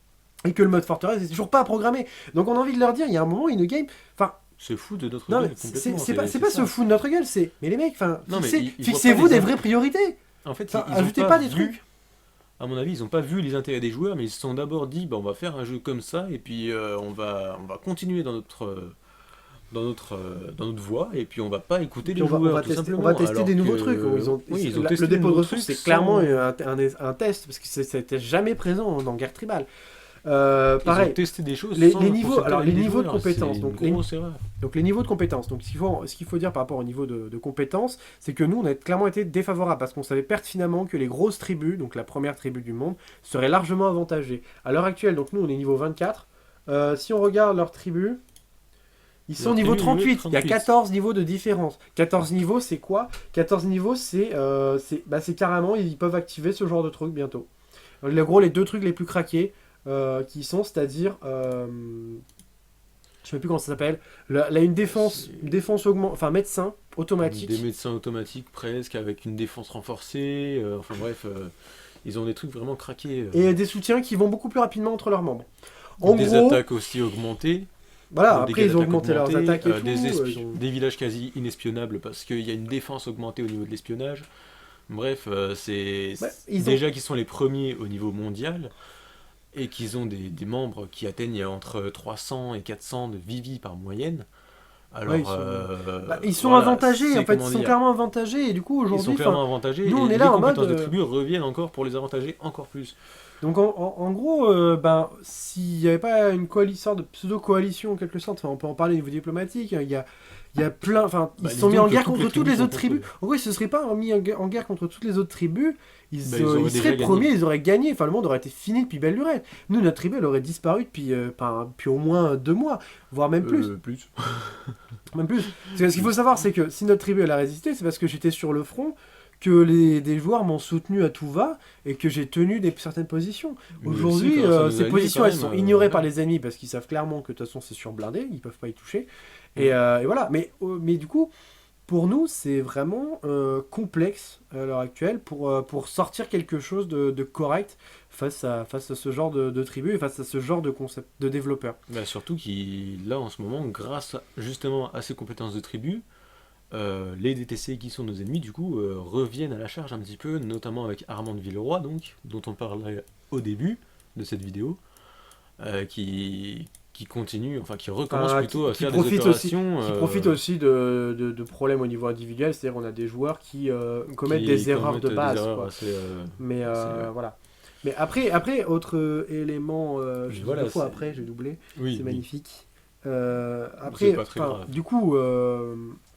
Speaker 2: Et que le mode Forteresse n'est toujours pas programmé. Donc on a envie de leur dire, il y a un moment, InnoGame, enfin,
Speaker 1: C'est fou de notre
Speaker 2: non,
Speaker 1: gueule,
Speaker 2: mais
Speaker 1: complètement.
Speaker 2: c'est pas
Speaker 1: ça.
Speaker 2: se foutre de notre gueule, c'est, mais les mecs, enfin,
Speaker 1: Non, mais ils voient
Speaker 2: fixez-vous
Speaker 1: pas
Speaker 2: des
Speaker 1: les
Speaker 2: vraies priorités.
Speaker 1: En fait,
Speaker 2: Enfin,
Speaker 1: ils ont
Speaker 2: ajoutez pas des
Speaker 1: vu-
Speaker 2: trucs.
Speaker 1: À mon avis, ils n'ont pas vu les intérêts des joueurs, mais ils se sont d'abord dit bah, on va faire un jeu comme ça, et puis on va continuer dans notre voie, et puis on va pas écouter
Speaker 2: Puis
Speaker 1: les
Speaker 2: on
Speaker 1: joueurs,
Speaker 2: va
Speaker 1: tout
Speaker 2: tester,
Speaker 1: simplement.
Speaker 2: on va tester
Speaker 1: alors
Speaker 2: des nouveaux
Speaker 1: que-
Speaker 2: trucs.
Speaker 1: Oui, ils ont
Speaker 2: le
Speaker 1: testé
Speaker 2: dépôt
Speaker 1: des
Speaker 2: de
Speaker 1: nouveaux
Speaker 2: ressources,
Speaker 1: trucs
Speaker 2: c'est clairement
Speaker 1: sans-
Speaker 2: un test, parce que c'était jamais présent dans Guerre Tribale.
Speaker 1: Ils ont
Speaker 2: Pareil.
Speaker 1: testé des choses
Speaker 2: Les
Speaker 1: sans
Speaker 2: niveaux-
Speaker 1: consulter
Speaker 2: alors,
Speaker 1: l'avis
Speaker 2: les
Speaker 1: des
Speaker 2: niveaux de
Speaker 1: joueurs,
Speaker 2: compétences,
Speaker 1: c'est
Speaker 2: donc
Speaker 1: une grosse erreur.
Speaker 2: Donc les niveaux de compétences. Donc ce qu'il faut dire par rapport au niveau de compétences, c'est que nous, on a clairement été défavorables parce qu'on savait pertinemment que les grosses tribus, donc la première tribu du monde, seraient largement avantagées. À l'heure actuelle, donc nous, on est niveau 24. Si on regarde leurs tribus, ils sont
Speaker 1: Leur
Speaker 2: niveau
Speaker 1: tribu,
Speaker 2: 38. Il y a
Speaker 1: 38.
Speaker 2: 14 niveaux de différence. 14 niveaux, c'est quoi? 14 niveaux, c'est carrément, ils peuvent activer ce genre de truc bientôt. En gros, les deux trucs les plus craqués, qui sont, c'est-à-dire... je sais plus comment ça s'appelle. Là, une défense augmente, enfin médecin automatique.
Speaker 1: Des médecins automatiques presque, avec une défense renforcée, enfin bref, ils ont des trucs vraiment craqués.
Speaker 2: Et des soutiens qui vont beaucoup plus rapidement entre leurs membres. En
Speaker 1: des
Speaker 2: gros,
Speaker 1: attaques aussi augmentées.
Speaker 2: voilà,
Speaker 1: des
Speaker 2: après
Speaker 1: dégâts
Speaker 2: ils ont
Speaker 1: d'attaque
Speaker 2: augmenté leurs
Speaker 1: augmentés,
Speaker 2: attaques et tout. ils ont-
Speaker 1: des villages quasi inespionnables parce qu'il y a une défense augmentée au niveau de l'espionnage. Bref, c'est
Speaker 2: Ouais, ils ont-
Speaker 1: déjà qu'ils sont les premiers au niveau mondial et qu'ils ont des membres qui atteignent entre 300 et 400 de Vivi par moyenne. Alors,
Speaker 2: Ouais, ils sont
Speaker 1: voilà,
Speaker 2: avantagés,
Speaker 1: c'est
Speaker 2: en fait,
Speaker 1: comment
Speaker 2: ils sont
Speaker 1: dire,
Speaker 2: clairement avantagés et du coup
Speaker 1: ils
Speaker 2: aujourd'hui,
Speaker 1: sont clairement
Speaker 2: enfin,
Speaker 1: avantagés
Speaker 2: nous, on
Speaker 1: et
Speaker 2: est là
Speaker 1: les
Speaker 2: en mode,
Speaker 1: compétences de tribu reviennent encore pour les avantager encore plus.
Speaker 2: donc en gros, s'il n'y avait pas une coalition de pseudo-coalition en quelque sorte, enfin, on peut en parler au niveau diplomatique, il y a plein, enfin, ils
Speaker 1: Bah,
Speaker 2: se
Speaker 1: dis
Speaker 2: sont mis
Speaker 1: donc
Speaker 2: en
Speaker 1: que
Speaker 2: guerre
Speaker 1: toutes les
Speaker 2: contre toutes
Speaker 1: tribus
Speaker 2: les autres
Speaker 1: sont
Speaker 2: tribus.
Speaker 1: contre
Speaker 2: En gros, ils se seraient pas mis en guerre contre toutes les autres tribus, ils
Speaker 1: auraient
Speaker 2: ils
Speaker 1: déjà
Speaker 2: seraient
Speaker 1: gagné.
Speaker 2: premiers, ils auraient gagné, enfin le monde aurait été fini depuis belle lurette. Nous, notre tribu, elle aurait disparu depuis au moins 2 mois, voire même plus.
Speaker 1: Plus.
Speaker 2: Même plus. Parce que ce qu'il faut savoir, c'est que si notre tribu elle a résisté, c'est parce que j'étais sur le front, que des joueurs m'ont soutenu à tout va et que j'ai tenu certaines positions.
Speaker 1: Mais
Speaker 2: Aujourd'hui,
Speaker 1: aussi grâce à nos
Speaker 2: ces
Speaker 1: alliés,
Speaker 2: positions,
Speaker 1: quand
Speaker 2: elles
Speaker 1: même,
Speaker 2: sont ignorées par
Speaker 1: voilà.
Speaker 2: les ennemis parce qu'ils savent clairement que de toute façon c'est surblindé, ils peuvent pas y toucher. Et voilà. Mais du coup, pour nous, c'est vraiment complexe à l'heure actuelle pour sortir quelque chose de correct face à ce genre de tribu et face à ce genre de concept de développeur.
Speaker 1: Bah, surtout qu'il, là, en ce moment, grâce justement à ces compétences de tribu, les DTC qui sont nos ennemis, du coup, reviennent à la charge un petit peu, notamment avec Armand de Villeroy, donc, dont on parlait au début de cette vidéo, qui continue, enfin qui recommence plutôt à faire des opérations.
Speaker 2: Qui profite aussi de problèmes au niveau individuel, c'est-à-dire qu'on a des joueurs qui commettent
Speaker 1: qui
Speaker 2: des erreurs
Speaker 1: commettent
Speaker 2: de
Speaker 1: des
Speaker 2: base.
Speaker 1: erreurs
Speaker 2: Quoi.
Speaker 1: assez,
Speaker 2: Mais
Speaker 1: ouais.
Speaker 2: voilà. Mais après autre élément, je dis
Speaker 1: Voilà,
Speaker 2: deux fois
Speaker 1: c'est-
Speaker 2: après, j'ai doublé,
Speaker 1: oui,
Speaker 2: c'est
Speaker 1: oui.
Speaker 2: magnifique.
Speaker 1: C'est
Speaker 2: Après,
Speaker 1: pas très grave.
Speaker 2: du coup,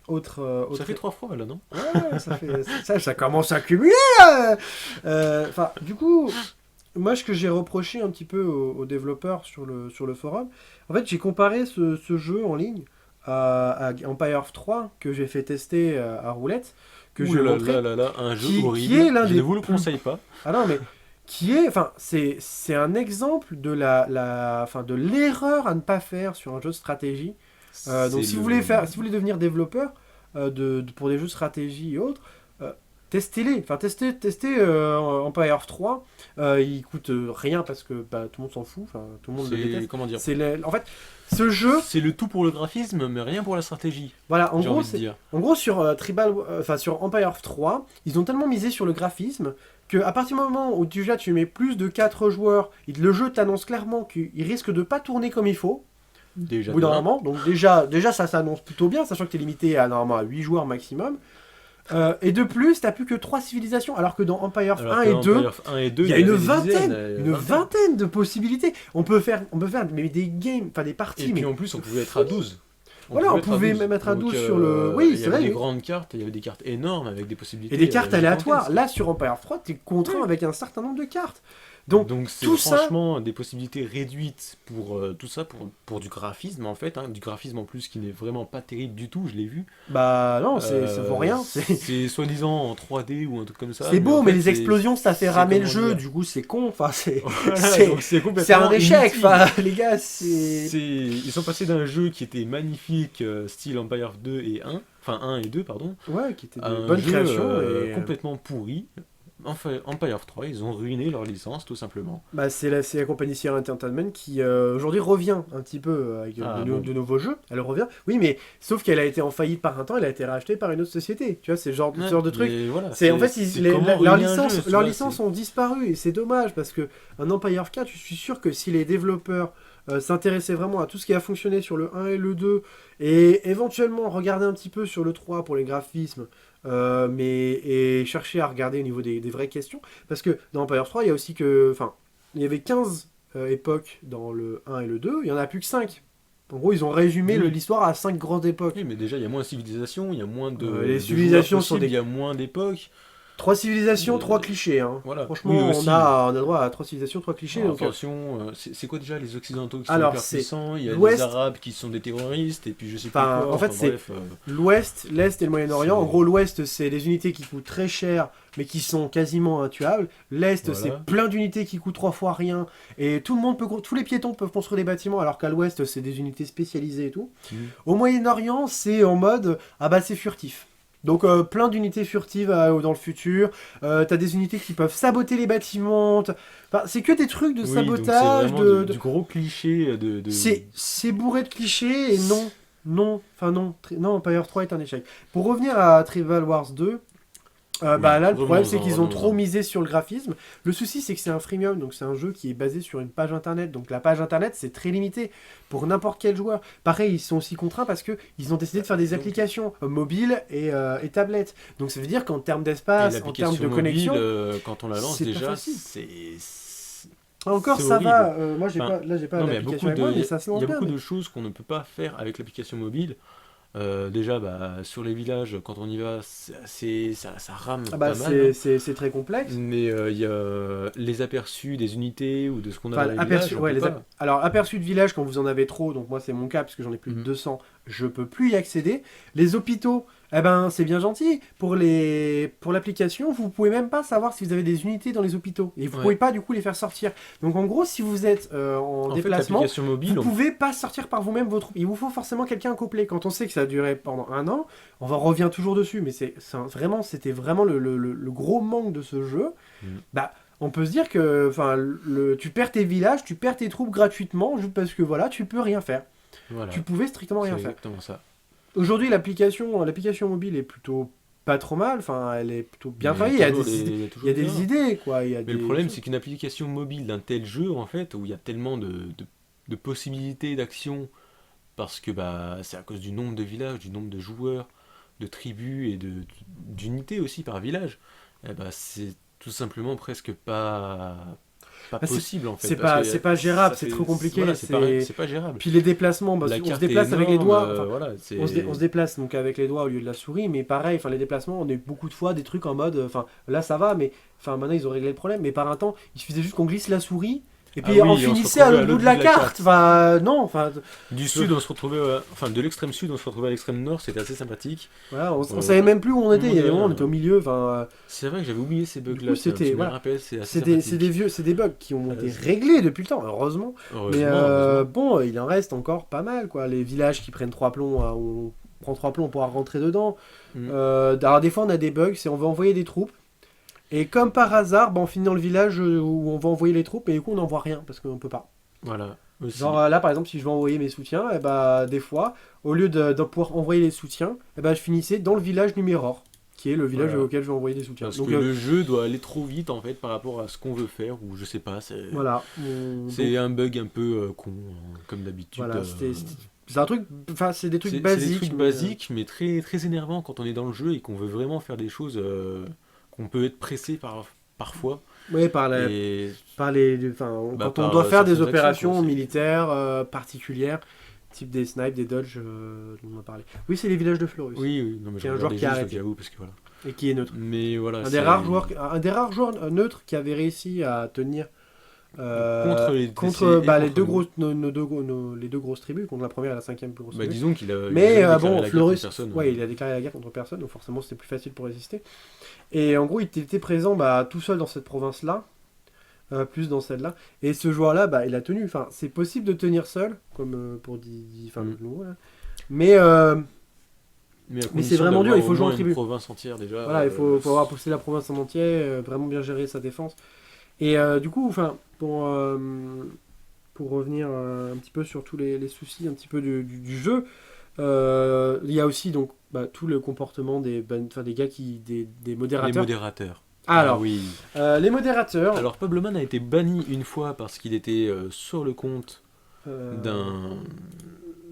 Speaker 2: autre
Speaker 1: Ça fait 3 fois là, non?
Speaker 2: Ouais, ça commence à cumuler là. Du coup, moi ce que j'ai reproché un petit peu aux développeurs sur le forum, en fait j'ai comparé ce jeu en ligne à Empire 3 que j'ai fait tester à Roulette, que
Speaker 1: Ouh
Speaker 2: je vais
Speaker 1: là
Speaker 2: montrer.
Speaker 1: là là là, un jeu
Speaker 2: qui
Speaker 1: horrible.
Speaker 2: est l'un
Speaker 1: Je
Speaker 2: des
Speaker 1: ne vous le
Speaker 2: plus-
Speaker 1: conseille pas.
Speaker 2: Ah non mais c'est un exemple de de l'erreur à ne pas faire sur un jeu de stratégie. Donc si vous voulez devenir développeur pour des jeux de stratégie et autres, testez-les. Enfin testez Empire 3. Il coûte rien parce que tout le monde s'en fout. Enfin tout le monde le
Speaker 1: C'est
Speaker 2: déteste.
Speaker 1: comment dire?
Speaker 2: En fait, ce jeu,
Speaker 1: C'est le tout pour le graphisme, mais rien pour la stratégie.
Speaker 2: voilà,
Speaker 1: J'ai envie de dire.
Speaker 2: en gros sur sur Empire 3, ils ont tellement misé sur le graphisme que à partir du moment où déjà tu mets plus de 4 joueurs, le jeu t'annonce clairement qu'il risque de pas tourner comme il faut.
Speaker 1: Déjà.
Speaker 2: Au bout d'un
Speaker 1: de un.
Speaker 2: moment, donc déjà ça s'annonce plutôt bien, sachant que tu es limité à normalement à 8 joueurs maximum. Et de plus, t'as plus que 3 civilisations, alors que dans Empire
Speaker 1: Alors
Speaker 2: 1
Speaker 1: que
Speaker 2: et 2,
Speaker 1: Empire 1 et 2,
Speaker 2: il y a
Speaker 1: avait
Speaker 2: une
Speaker 1: des
Speaker 2: vingtaine,
Speaker 1: dizaines,
Speaker 2: une vingtaine de possibilités. On peut faire mais des games, enfin des parties,
Speaker 1: Et puis
Speaker 2: mais
Speaker 1: en plus, on pouvait être à 12.
Speaker 2: Voilà, on
Speaker 1: être à
Speaker 2: pouvait
Speaker 1: 12.
Speaker 2: même être à
Speaker 1: Donc,
Speaker 2: 12 sur le... Oui,
Speaker 1: il y
Speaker 2: c'est
Speaker 1: avait
Speaker 2: vrai.
Speaker 1: des
Speaker 2: Oui.
Speaker 1: grandes cartes, il y avait des cartes énormes avec des possibilités.
Speaker 2: Et des cartes aléatoires.
Speaker 1: gigantesques.
Speaker 2: Là, sur Empire 3, t'es contraint avec un certain nombre de cartes. Donc,
Speaker 1: Donc c'est
Speaker 2: tout ça-
Speaker 1: franchement des possibilités réduites pour tout ça, pour du graphisme en fait, hein, du graphisme en plus qui n'est vraiment pas terrible du tout, je l'ai vu.
Speaker 2: bah non, ça vaut rien.
Speaker 1: C'est soi-disant en 3D ou un truc comme ça.
Speaker 2: C'est beau,
Speaker 1: en
Speaker 2: mais
Speaker 1: fait,
Speaker 2: les explosions, ça fait
Speaker 1: c'est
Speaker 2: ramer le
Speaker 1: comment
Speaker 2: jeu.
Speaker 1: dire.
Speaker 2: Du coup, c'est con. Enfin,
Speaker 1: Voilà,
Speaker 2: c'est-
Speaker 1: donc c'est
Speaker 2: c'est
Speaker 1: complètement
Speaker 2: un échec.
Speaker 1: inutile.
Speaker 2: Enfin, les gars, c'est...
Speaker 1: Ils sont passés d'un jeu qui était magnifique, style Empire 2 et 1, enfin 1 et 2, pardon,
Speaker 2: Ouais, qui était
Speaker 1: à
Speaker 2: de
Speaker 1: un
Speaker 2: bonnes
Speaker 1: jeu
Speaker 2: créations. Et...
Speaker 1: complètement pourri. Enfin, Empire 3, ils ont ruiné leur licence, tout simplement.
Speaker 2: Bah, c'est la compagnie Sierra Entertainment qui aujourd'hui revient un petit peu avec
Speaker 1: Ah,
Speaker 2: de,
Speaker 1: bon.
Speaker 2: de nouveaux jeux. Elle revient. Oui, mais sauf qu'elle a été en faillite par un temps, elle a été rachetée par une autre société. Tu vois, c'est ce genre de truc.
Speaker 1: Mais voilà,
Speaker 2: C'est en fait leurs
Speaker 1: leurs
Speaker 2: licences ont disparu et c'est dommage parce que un Empire 4, je suis sûr que si les développeurs s'intéressaient vraiment à tout ce qui a fonctionné sur le 1 et le 2 et éventuellement regarder un petit peu sur le 3 pour les graphismes et chercher à regarder au niveau des vraies questions parce que dans Empire 3 il y a aussi il y avait 15 époques dans le 1 et le 2, il y en a plus que 5. En gros, ils ont résumé
Speaker 1: Oui.
Speaker 2: l'histoire à 5 grandes époques.
Speaker 1: Oui, mais déjà, il y a moins de civilisations, il y a moins de.
Speaker 2: Les
Speaker 1: de
Speaker 2: civilisations
Speaker 1: joueurs
Speaker 2: sont
Speaker 1: possibles,
Speaker 2: des-
Speaker 1: Il y a moins d'époques.
Speaker 2: 3 civilisations,
Speaker 1: Euh,
Speaker 2: 3 clichés. Hein.
Speaker 1: voilà.
Speaker 2: Franchement,
Speaker 1: Oui,
Speaker 2: on
Speaker 1: aussi.
Speaker 2: a droit à 3 civilisations, 3 clichés.
Speaker 1: Alors,
Speaker 2: donc,
Speaker 1: attention, c'est quoi déjà les Occidentaux qui sont
Speaker 2: Alors,
Speaker 1: hyper
Speaker 2: c'est
Speaker 1: puissants? Il y a
Speaker 2: l'Ouest.
Speaker 1: les Arabes qui sont des terroristes, et puis je sais plus
Speaker 2: Enfin,
Speaker 1: quoi.
Speaker 2: en fait,
Speaker 1: enfin,
Speaker 2: c'est-
Speaker 1: bref,
Speaker 2: l'Ouest, l'Est et le Moyen-Orient.
Speaker 1: C'est-
Speaker 2: En gros, l'Ouest, c'est des unités qui coûtent très cher, mais qui sont quasiment intuables. L'Est,
Speaker 1: Voilà.
Speaker 2: c'est plein d'unités qui coûtent 3 fois rien. Et tout le monde tous les piétons peuvent construire des bâtiments, alors qu'à l'Ouest, c'est des unités spécialisées et tout. Au Moyen-Orient, c'est en mode, ah bah c'est furtif. Donc plein d'unités furtives dans le futur. T'as des unités qui peuvent saboter les bâtiments. Enfin, c'est que des trucs de
Speaker 1: oui,
Speaker 2: sabotage.
Speaker 1: donc c'est vraiment du gros cliché de...
Speaker 2: C'est bourré de clichés et non, Empire 3 est un échec. Pour revenir à Tribal Wars 2, là le problème c'est qu'ils ont trop misé sur le graphisme. Le souci c'est que c'est un freemium, donc c'est un jeu qui est basé sur une page internet. Donc la page internet c'est très limité pour n'importe quel joueur. Pareil, ils sont aussi contraints parce que ils ont décidé de faire des applications mobiles et tablettes. Donc ça veut dire qu'en termes
Speaker 1: Et
Speaker 2: d'espace, en termes de
Speaker 1: l'application
Speaker 2: connexion,
Speaker 1: mobile, quand on la lance
Speaker 2: c'est pas
Speaker 1: déjà,
Speaker 2: facile.
Speaker 1: c'est...
Speaker 2: encore
Speaker 1: c'est
Speaker 2: ça
Speaker 1: horrible.
Speaker 2: va. Moi j'ai
Speaker 1: Enfin,
Speaker 2: pas, j'ai pas
Speaker 1: Non, mais il y a
Speaker 2: l'application
Speaker 1: beaucoup
Speaker 2: avec moi, mais ça se
Speaker 1: il
Speaker 2: lance
Speaker 1: y a
Speaker 2: bien.
Speaker 1: beaucoup de choses qu'on ne peut pas faire avec l'application mobile. Déjà, sur les villages, quand on y va, ça rame
Speaker 2: Ah bah,
Speaker 1: pas mal. Hein.
Speaker 2: c'est très complexe.
Speaker 1: Mais il y a les aperçus des unités ou de ce qu'on a
Speaker 2: Enfin,
Speaker 1: dans les villages. on peut pas.
Speaker 2: Alors, aperçu de village quand vous en avez trop, donc moi c'est mon cas parce que j'en ai plus de
Speaker 1: Mhm.
Speaker 2: 200, je peux plus y accéder. Les hôpitaux, eh ben c'est bien gentil. Pour l'application, vous pouvez même pas savoir si vous avez des unités dans les hôpitaux. Et vous
Speaker 1: Ouais.
Speaker 2: pouvez pas du coup les faire sortir. Donc en gros, si vous êtes en
Speaker 1: En fait,
Speaker 2: déplacement,
Speaker 1: l'application mobile,
Speaker 2: vous pouvez pas sortir par vous-même vos troupes. Il vous faut forcément quelqu'un accoupler. Quand on sait que ça a duré pendant 1 an, revient toujours dessus. Mais c'était vraiment le gros manque de ce jeu. Bah, on peut se dire que tu perds tes villages, tu perds tes troupes gratuitement, juste parce que voilà, tu peux rien faire.
Speaker 1: voilà,
Speaker 2: Tu pouvais strictement
Speaker 1: c'est
Speaker 2: rien faire.
Speaker 1: exactement ça.
Speaker 2: Aujourd'hui, l'application mobile est plutôt pas trop mal. Enfin, elle est plutôt bien
Speaker 1: Mais
Speaker 2: travaillée. Il y a
Speaker 1: toujours
Speaker 2: des idées.
Speaker 1: il y a
Speaker 2: Il y
Speaker 1: toujours
Speaker 2: a des
Speaker 1: des erreurs.
Speaker 2: idées, quoi. Il y a
Speaker 1: Mais
Speaker 2: des
Speaker 1: le problème,
Speaker 2: choses.
Speaker 1: c'est qu'une application mobile d'un tel jeu, en fait, où il y a tellement de possibilités d'action, parce que bah, c'est à cause du nombre de villages, du nombre de joueurs, de tribus et d'unités aussi par village, eh bah, c'est tout simplement presque pas
Speaker 2: Ah,
Speaker 1: possible en fait.
Speaker 2: c'est
Speaker 1: parce que
Speaker 2: c'est pas gérable,
Speaker 1: ça
Speaker 2: c'est
Speaker 1: fait-
Speaker 2: trop compliqué.
Speaker 1: Voilà, c'est pas gérable.
Speaker 2: Puis les déplacements, bah,
Speaker 1: La
Speaker 2: on se
Speaker 1: carte
Speaker 2: déplace
Speaker 1: est
Speaker 2: avec les
Speaker 1: énorme,
Speaker 2: doigts. Enfin,
Speaker 1: voilà, c'est...
Speaker 2: on se déplace donc avec les doigts au lieu de la souris, mais pareil, les déplacements, on a eu beaucoup de fois des trucs en mode, là ça va, mais maintenant ils ont réglé le problème, mais par un temps, il suffisait juste qu'on glisse la souris, et puis
Speaker 1: Ah oui,
Speaker 2: on
Speaker 1: et on se
Speaker 2: finissait à
Speaker 1: retrouvait à
Speaker 2: l'autre bout
Speaker 1: l'autre
Speaker 2: de la
Speaker 1: bout de la
Speaker 2: carte, enfin non,
Speaker 1: Du sud, on se retrouvait, enfin de l'extrême sud, on se retrouvait à l'extrême nord, c'était assez sympathique.
Speaker 2: voilà, on
Speaker 1: Ouais.
Speaker 2: savait même plus où on était, il y a des moments, on
Speaker 1: Ouais.
Speaker 2: était au milieu,
Speaker 1: C'est vrai que j'avais oublié ces
Speaker 2: Du
Speaker 1: bugs-là.
Speaker 2: coup, c'était-
Speaker 1: tu me
Speaker 2: voilà.
Speaker 1: rappelles, c'est assez
Speaker 2: c'est
Speaker 1: sympathique.
Speaker 2: des bugs qui ont été
Speaker 1: c'est-
Speaker 2: réglés depuis le temps, heureusement, mais
Speaker 1: Heureusement.
Speaker 2: bon, il en reste encore pas mal, quoi, les villages qui prennent 3 plombs, on prend 3 plombs, on pourra rentrer dedans.
Speaker 1: Mm.
Speaker 2: Alors des fois on a des bugs, c'est on va envoyer des troupes. Et comme par hasard, on finit dans le village où on va envoyer les troupes et du coup on n'envoie rien parce qu'on peut pas.
Speaker 1: Voilà, aussi.
Speaker 2: Genre là par exemple si je veux envoyer mes soutiens, des fois, au lieu de pouvoir envoyer les soutiens, je finissais dans le village numéro qui est le village
Speaker 1: Voilà.
Speaker 2: auquel je vais envoyer des soutiens.
Speaker 1: Parce
Speaker 2: Donc
Speaker 1: que le jeu doit aller trop vite en fait par rapport à ce qu'on veut faire, ou je sais pas,
Speaker 2: voilà.
Speaker 1: c'est un bug un peu con, hein, comme d'habitude.
Speaker 2: Voilà, c'est un truc, c'est des trucs
Speaker 1: c'est
Speaker 2: basiques.
Speaker 1: des trucs
Speaker 2: mais,
Speaker 1: basiques, mais très, très énervants quand on est dans le jeu et qu'on veut vraiment faire des choses qu'on peut être pressé parfois.
Speaker 2: ouais,
Speaker 1: Quand
Speaker 2: quand on
Speaker 1: par
Speaker 2: doit faire des
Speaker 1: certaines
Speaker 2: opérations
Speaker 1: actions, quoi,
Speaker 2: militaires particulières, type des snipes, des dodges, dont on a parlé. Oui, c'est les villages de Fleurus.
Speaker 1: Oui, oui, non mais
Speaker 2: Qui est
Speaker 1: je
Speaker 2: un joueur
Speaker 1: regardais
Speaker 2: qui a
Speaker 1: juste au
Speaker 2: arrêté.
Speaker 1: cas où, parce que voilà.
Speaker 2: Et qui est neutre.
Speaker 1: Mais voilà,
Speaker 2: Un des rares joueurs neutres qui avait réussi à tenir
Speaker 1: Contre les
Speaker 2: contre
Speaker 1: DC et
Speaker 2: les
Speaker 1: contre
Speaker 2: deux
Speaker 1: nous.
Speaker 2: grosses les deux grosses tribus, contre la première et la cinquième plus grosse
Speaker 1: Bah,
Speaker 2: tribu.
Speaker 1: disons qu'il a
Speaker 2: Mais
Speaker 1: il a déclaré
Speaker 2: bon,
Speaker 1: la guerre
Speaker 2: Fleurus,
Speaker 1: contre personne,
Speaker 2: ouais, il a déclaré la guerre contre personne, donc forcément c'était plus facile pour résister. Et en gros, il était présent tout seul dans cette province-là, plus dans celle-là. Et ce joueur-là, il a tenu. Enfin, c'est possible de tenir seul, comme pour le nouveau, là. Mais
Speaker 1: Mais, à
Speaker 2: c'est
Speaker 1: condition
Speaker 2: vraiment dur,
Speaker 1: d'avoir
Speaker 2: il faut
Speaker 1: au
Speaker 2: jouer en
Speaker 1: moins
Speaker 2: tribu.
Speaker 1: une province entière déjà.
Speaker 2: voilà, il faut avoir poussé la province en entier, vraiment bien gérer sa défense. Et du coup, pour revenir un petit peu sur tous les soucis un petit peu du jeu, il y a aussi donc tout le comportement des gars des
Speaker 1: Les
Speaker 2: modérateurs.
Speaker 1: modérateurs.
Speaker 2: Alors,
Speaker 1: oui.
Speaker 2: les modérateurs.
Speaker 1: Alors Pabloman a été banni une fois parce qu'il était sur le compte
Speaker 2: euh,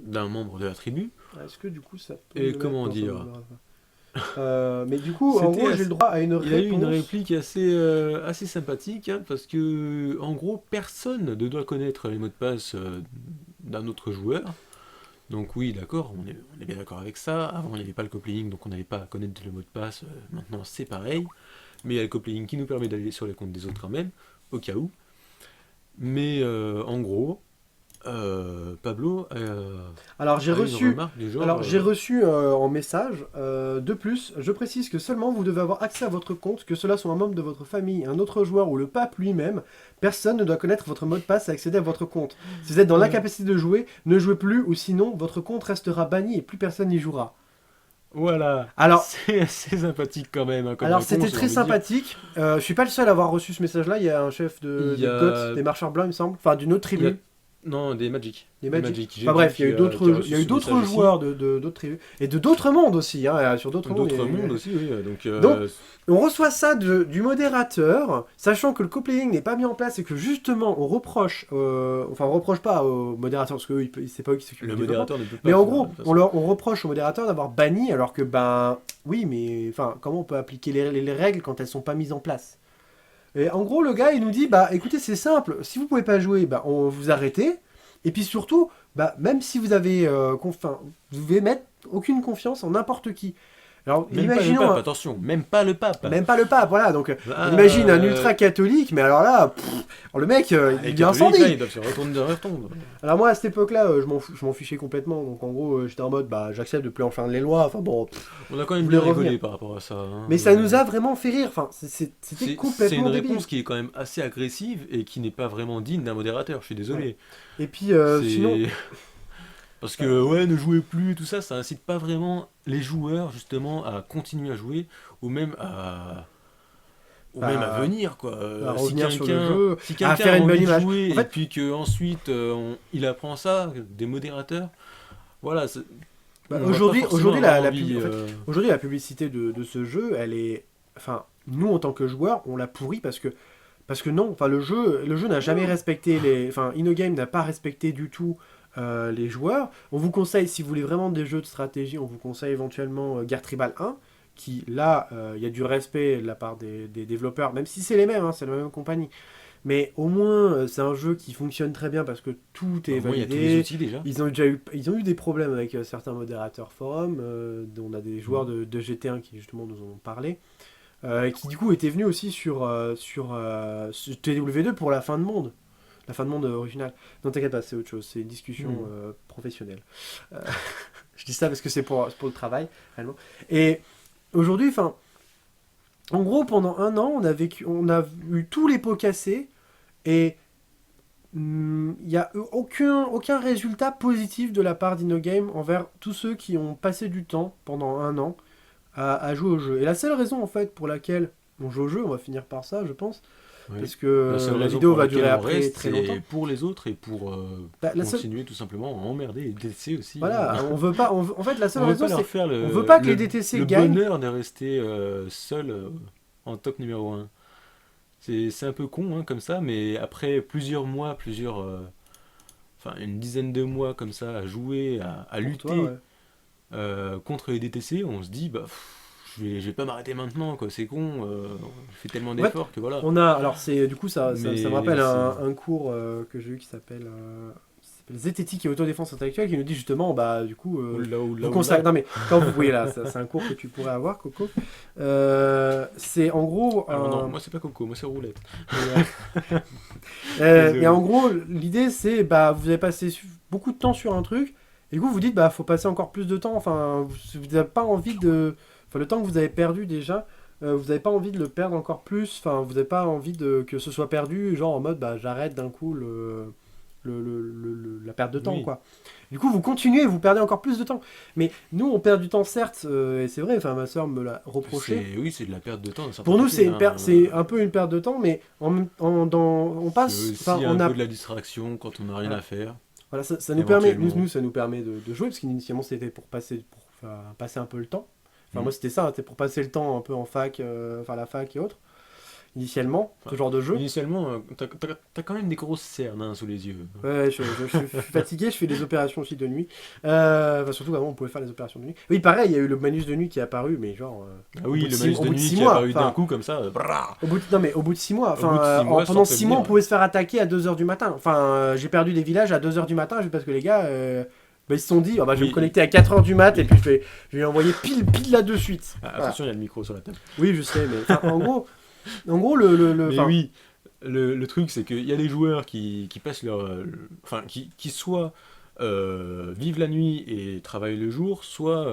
Speaker 1: d'un membre de la tribu.
Speaker 2: Est-ce que du coup ça peut
Speaker 1: Et
Speaker 2: me
Speaker 1: comment
Speaker 2: mettre- non, ça
Speaker 1: dire
Speaker 2: me verra pas. Mais du coup, en
Speaker 1: C'était
Speaker 2: gros,
Speaker 1: assez-
Speaker 2: j'ai le droit à une
Speaker 1: Il a eu une
Speaker 2: réponse.
Speaker 1: réplique assez sympathique, hein, parce que en gros personne ne doit connaître les mots de passe d'un autre joueur. Donc oui, d'accord, on est bien d'accord avec ça. Avant il n'y avait pas le coplaying, donc on n'avait pas à connaître le mot de passe. Maintenant c'est pareil. Mais il y a le coplaying qui nous permet d'aller sur les comptes des autres quand même, au cas où. Mais en gros, Pablo
Speaker 2: Alors j'ai
Speaker 1: a eu une
Speaker 2: reçu.
Speaker 1: remarque du genre,
Speaker 2: Alors j'ai reçu en message, de plus, je précise que seulement vous devez avoir accès à votre compte, que cela soit un membre de votre famille, un autre joueur ou le pape lui-même, personne ne doit connaître votre mot de passe et accéder à votre compte. Si vous êtes dans l'incapacité de jouer, ne jouez plus ou sinon votre compte restera banni et plus personne n'y jouera.
Speaker 1: Voilà.
Speaker 2: Alors,
Speaker 1: C'est assez sympathique quand même. Hein, comme
Speaker 2: alors
Speaker 1: réponse,
Speaker 2: c'était
Speaker 1: j'ai
Speaker 2: très
Speaker 1: envie de dire.
Speaker 2: sympathique, je suis pas le seul à avoir reçu ce message-là, il y a un chef
Speaker 1: Il y
Speaker 2: des
Speaker 1: a-
Speaker 2: Goths, des marcheurs blancs il me semble, enfin d'une autre
Speaker 1: Il y
Speaker 2: tribu.
Speaker 1: a- Non, des Magic.
Speaker 2: Des Magic.
Speaker 1: J'ai
Speaker 2: Enfin bref,
Speaker 1: dit
Speaker 2: il y a eu
Speaker 1: qu'il
Speaker 2: d'autres,
Speaker 1: qu'il a reçu
Speaker 2: il y a eu
Speaker 1: ce
Speaker 2: d'autres
Speaker 1: message aussi.
Speaker 2: joueurs de d'autres tribus et de d'autres mondes aussi, hein, sur d'autres mondes.
Speaker 1: D'autres
Speaker 2: il y a-
Speaker 1: mondes aussi, oui.
Speaker 2: Donc, On reçoit ça du modérateur, sachant que le coplaying n'est pas mis en place et que justement on reproche, on reproche pas au modérateur parce que c'est pas eux qui s'occupent
Speaker 1: le
Speaker 2: du développement.
Speaker 1: modérateur ne peut pas.
Speaker 2: Mais en
Speaker 1: faire,
Speaker 2: gros,
Speaker 1: de toute façon.
Speaker 2: on reproche au modérateur d'avoir banni alors que oui, mais comment on peut appliquer les règles quand elles sont pas mises en place? Et en gros, le gars il nous dit écoutez, c'est simple, si vous pouvez pas jouer, on vous arrêtez. Et puis surtout, même si vous avez vous devez mettre aucune confiance en n'importe qui. Alors,
Speaker 1: Même pas
Speaker 2: imaginons...
Speaker 1: le pape, attention, même pas le pape.
Speaker 2: Même pas le pape, voilà. Donc,
Speaker 1: Ah,
Speaker 2: imagine un ultra-catholique, mais alors là, le mec,
Speaker 1: les
Speaker 2: il est
Speaker 1: catholiques,
Speaker 2: incendie.
Speaker 1: là, ils doivent se retourner de leur tombe.
Speaker 2: Alors moi, à cette époque-là, je m'en fichais complètement. Donc en gros, j'étais en mode, bah, j'accepte de plus enfreindre les lois. Enfin bon,
Speaker 1: On a quand même
Speaker 2: Vous
Speaker 1: bien
Speaker 2: voulez
Speaker 1: rigolé
Speaker 2: revenir.
Speaker 1: par rapport à ça. Hein.
Speaker 2: mais ça nous a vraiment fait rire. Enfin, c'était
Speaker 1: C'est une
Speaker 2: complètement débile.
Speaker 1: réponse qui est quand même assez agressive et qui n'est pas vraiment digne d'un modérateur, je suis désolé.
Speaker 2: Et puis,
Speaker 1: C'est-
Speaker 2: sinon,
Speaker 1: Parce que, ouais, ne jouez plus, tout ça, ça incite pas vraiment les joueurs, justement, à continuer à jouer, ou même à... Ou
Speaker 2: Bah,
Speaker 1: même à venir, quoi.
Speaker 2: à
Speaker 1: Si
Speaker 2: revenir sur le
Speaker 1: quelqu'un
Speaker 2: jeu,
Speaker 1: si
Speaker 2: à
Speaker 1: quelqu'un
Speaker 2: faire
Speaker 1: a
Speaker 2: une
Speaker 1: envie
Speaker 2: bonne
Speaker 1: de
Speaker 2: image.
Speaker 1: jouer,
Speaker 2: En fait-
Speaker 1: et puis qu'ensuite il apprend ça, des modérateurs, voilà.
Speaker 2: bah,
Speaker 1: on va
Speaker 2: aujourd'hui,
Speaker 1: pas forcément
Speaker 2: la
Speaker 1: avoir
Speaker 2: pub-
Speaker 1: envie,
Speaker 2: en fait, aujourd'hui, la publicité de ce jeu, elle est, enfin, nous en tant que joueurs, on l'a pourri parce que non, enfin, le jeu n'a jamais respecté les, enfin, InnoGame n'a pas respecté du tout les joueurs. On vous conseille, si vous voulez vraiment des jeux de stratégie, on vous conseille éventuellement Guerre Tribal 1, qui là, il y a du respect de la part des développeurs, même si c'est les mêmes, hein, c'est la même compagnie. Mais au moins, c'est un jeu qui fonctionne très bien parce que tout est
Speaker 1: Au moins, il y a tous les
Speaker 2: validé.
Speaker 1: outils déjà.
Speaker 2: Ils ont eu des problèmes avec certains modérateurs forum, dont on a des joueurs de GT1 qui justement nous en ont parlé, qui du coup étaient venus aussi sur TW2 pour la fin de monde. La fin de monde originale. Non, t'inquiète pas, c'est autre chose, c'est une discussion professionnelle. Euh, je dis ça parce que c'est pour le travail, réellement. Et aujourd'hui, enfin, en gros, pendant un an, on a eu tous les pots cassés et il n'y a eu aucun résultat positif de la part d'InnoGame envers tous ceux qui ont passé du temps pendant un an à jouer au jeu. Et la seule raison en fait pour laquelle on joue au jeu, on va finir par ça, je pense,
Speaker 1: Oui.
Speaker 2: parce que
Speaker 1: seule
Speaker 2: la
Speaker 1: raison
Speaker 2: vidéo
Speaker 1: pour
Speaker 2: va
Speaker 1: laquelle
Speaker 2: durer
Speaker 1: on
Speaker 2: après
Speaker 1: reste,
Speaker 2: très
Speaker 1: c'est
Speaker 2: longtemps.
Speaker 1: pour les autres et pour
Speaker 2: Bah, la seule-
Speaker 1: continuer tout simplement à emmerder les DTC aussi.
Speaker 2: Voilà, on veut pas. En fait, la seule
Speaker 1: On veut
Speaker 2: raison
Speaker 1: pas leur
Speaker 2: c'est
Speaker 1: faire
Speaker 2: on veut pas que les
Speaker 1: le-
Speaker 2: DTC
Speaker 1: le
Speaker 2: gagnent.
Speaker 1: bonheur de rester seul en top numéro 1. C'est un peu con hein, comme ça, mais après plusieurs mois, enfin une dizaine de mois comme ça à jouer, à
Speaker 2: pour
Speaker 1: lutter
Speaker 2: toi, ouais.
Speaker 1: contre les DTC, on se dit bah je vais pas m'arrêter maintenant quoi, c'est con, je fais tellement
Speaker 2: fait,
Speaker 1: d'efforts que voilà.
Speaker 2: On a, alors c'est du coup ça
Speaker 1: Mais
Speaker 2: me rappelle
Speaker 1: c'est-
Speaker 2: un cours que j'ai eu qui s'appelle Zététique et autodéfense intellectuelle qui nous dit justement bah du coup
Speaker 1: Oula, oula,
Speaker 2: vous
Speaker 1: oula.
Speaker 2: consacrez. Non mais quand vous voyez là, c'est un cours que tu pourrais avoir, Coco. C'est en gros.
Speaker 1: Alors non, moi c'est pas Coco, moi c'est Roulette.
Speaker 2: Et, et en gros, l'idée c'est bah vous avez passé beaucoup de temps sur un truc et du coup vous dites bah faut passer encore plus de temps. Enfin vous n'avez pas envie de. Enfin le temps que vous avez perdu déjà. Vous n'avez pas envie de le perdre encore plus, enfin vous n'avez pas envie que ce soit perdu, genre en mode bah j'arrête d'un coup la perte de temps
Speaker 1: Oui.
Speaker 2: quoi. Du coup vous continuez, vous perdez encore plus de temps. Mais nous on perd du temps certes, et c'est vrai, enfin ma soeur me l'a reproché.
Speaker 1: Oui, c'est de la perte de temps. d'un certain
Speaker 2: Pour nous
Speaker 1: côté, hein.
Speaker 2: c'est un peu une perte de temps, mais on passe,
Speaker 1: C'est aussi
Speaker 2: enfin,
Speaker 1: un
Speaker 2: on a
Speaker 1: peu de la distraction quand on n'a rien
Speaker 2: Voilà.
Speaker 1: à faire.
Speaker 2: voilà, ça nous permet,
Speaker 1: Éventuellement.
Speaker 2: nous ça nous permet de jouer, parce qu'initialement c'était pour passer un peu le temps. Enfin,
Speaker 1: Mhm.
Speaker 2: moi c'était ça, c'était pour passer le temps un peu en fac, enfin la fac et autres, initialement, ce genre de jeu.
Speaker 1: Initialement, t'as quand même des grosses cernes hein, sous les yeux.
Speaker 2: Ouais, je suis fatigué, je fais des opérations aussi de nuit. Enfin, surtout avant on pouvait faire les opérations de nuit. Oui, pareil, il y a eu le manus de nuit qui est apparu, mais genre.
Speaker 1: Ah oui,
Speaker 2: bout de
Speaker 1: le
Speaker 2: six-
Speaker 1: manus
Speaker 2: au
Speaker 1: de
Speaker 2: bout de
Speaker 1: nuit
Speaker 2: 6
Speaker 1: qui
Speaker 2: mois,
Speaker 1: a apparu
Speaker 2: enfin.
Speaker 1: d'un coup comme ça. Brrr.
Speaker 2: Non, mais au bout de 6 mois, enfin,
Speaker 1: bout de 6 mois,
Speaker 2: pendant
Speaker 1: sans
Speaker 2: 6 mois, on
Speaker 1: prévenir.
Speaker 2: pouvait se faire attaquer à 2h du matin. Enfin, j'ai perdu des villages à 2h du matin juste parce que les gars, bah, ils se sont dit, ah, bah, je vais
Speaker 1: Oui.
Speaker 2: me connecter à 4h du mat et puis je vais lui envoyer pile là de suite.
Speaker 1: Ah,
Speaker 2: Voilà.
Speaker 1: attention, il y a le micro sur la table.
Speaker 2: Oui, je sais, mais enfin, en gros,
Speaker 1: Mais
Speaker 2: enfin,
Speaker 1: oui, le truc c'est qu'il y a des joueurs qui passent enfin, qui soit vivent la nuit et travaillent le jour, soit.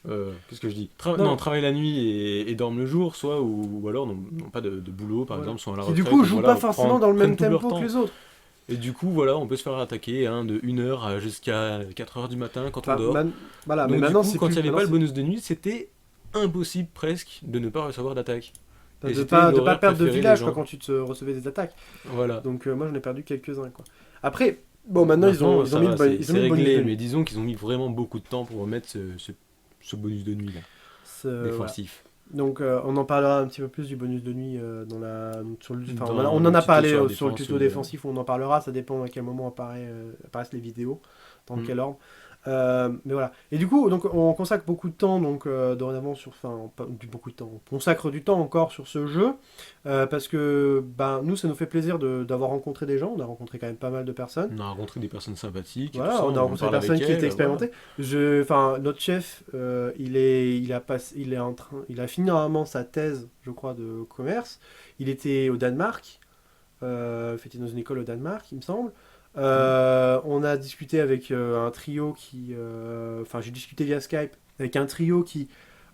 Speaker 1: Qu'est-ce que je dis
Speaker 2: Non.
Speaker 1: travaillent la nuit et dorment le jour, soit ou alors n'ont pas de boulot par
Speaker 2: Voilà.
Speaker 1: exemple, sont à la
Speaker 2: qui
Speaker 1: retraite.
Speaker 2: du coup
Speaker 1: et
Speaker 2: jouent
Speaker 1: voilà,
Speaker 2: pas forcément dans le même
Speaker 1: prennent tout leur
Speaker 2: tempo
Speaker 1: temps.
Speaker 2: que les autres.
Speaker 1: Et du coup, voilà, on peut se faire attaquer hein, de 1h jusqu'à 4h du matin quand on
Speaker 2: Enfin,
Speaker 1: dort.
Speaker 2: voilà,
Speaker 1: Donc,
Speaker 2: mais
Speaker 1: du
Speaker 2: maintenant
Speaker 1: coup,
Speaker 2: c'est
Speaker 1: quand il
Speaker 2: plus-
Speaker 1: n'y avait pas le
Speaker 2: maintenant,
Speaker 1: bonus de nuit, c'était impossible presque de ne pas recevoir d'attaque.
Speaker 2: c'est-
Speaker 1: et
Speaker 2: de
Speaker 1: c'était
Speaker 2: pas
Speaker 1: l'horaire
Speaker 2: perdre de
Speaker 1: préféré des
Speaker 2: village quoi,
Speaker 1: gens.
Speaker 2: quand tu te recevais des attaques.
Speaker 1: Voilà.
Speaker 2: Donc moi j'en ai perdu quelques-uns quoi. Après, bon maintenant ils ont
Speaker 1: ça
Speaker 2: mis
Speaker 1: va,
Speaker 2: le bon-
Speaker 1: c'est
Speaker 2: ils ont mis le bonus
Speaker 1: réglé,
Speaker 2: de nuit.
Speaker 1: mais disons qu'ils ont mis vraiment beaucoup de temps pour remettre ce bonus de nuit là,
Speaker 2: Voilà.
Speaker 1: défensif.
Speaker 2: Donc on en parlera un petit peu plus du bonus de nuit sur le, enfin,
Speaker 1: Dans
Speaker 2: on en
Speaker 1: le
Speaker 2: a
Speaker 1: tuto
Speaker 2: parlé
Speaker 1: sur la
Speaker 2: sur le
Speaker 1: défense,
Speaker 2: tuto défensif, on en parlera, ça dépend à quel moment apparaissent les vidéos, dans
Speaker 1: Mm.
Speaker 2: quel ordre. Mais voilà. Et du coup, donc, on consacre beaucoup de temps, donc, dorénavant, enfin, pas beaucoup de temps, on consacre du temps encore sur ce jeu, parce que, ben, nous, ça nous fait plaisir d'avoir rencontré des gens, on a rencontré quand même pas mal de personnes.
Speaker 1: On a rencontré des personnes sympathiques, et tout
Speaker 2: Voilà,
Speaker 1: ça,
Speaker 2: on a rencontré des
Speaker 1: parle avec
Speaker 2: personnes qui étaient
Speaker 1: elles,
Speaker 2: expérimentées. Enfin, notre chef, il a fini normalement sa thèse, je crois, de commerce. Il était au Danemark, il était dans une école au Danemark, il me semble. On a discuté avec un trio enfin, j'ai discuté via Skype avec un trio qui